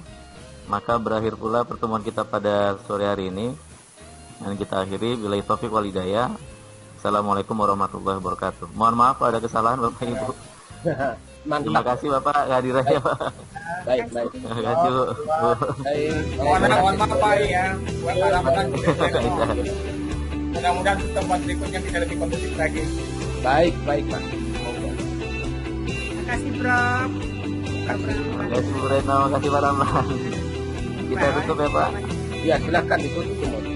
maka berakhir pula pertemuan kita pada sore hari ini. Dan kita akhiri billahi taufiq wal hidayah. Assalamualaikum warahmatullahi wabarakatuh. Mohon maaf kalau ada kesalahan Bapak Ibu. Terima Mantap. kasih Bapak kehadirannya Pak. Baik, baik. Terima kasih Bu. Baik. Mohon maaf Pak ya, buat harapan mudah-mudahan pertemuan berikutnya bisa lebih kondusif lagi. Baik, baik, Pak. Terima kasih Prof. Terima kasih Bu Retno, terima kasih Pak Ramlan. Kita tutup ya Pak. Ya, silakan ditutup semua.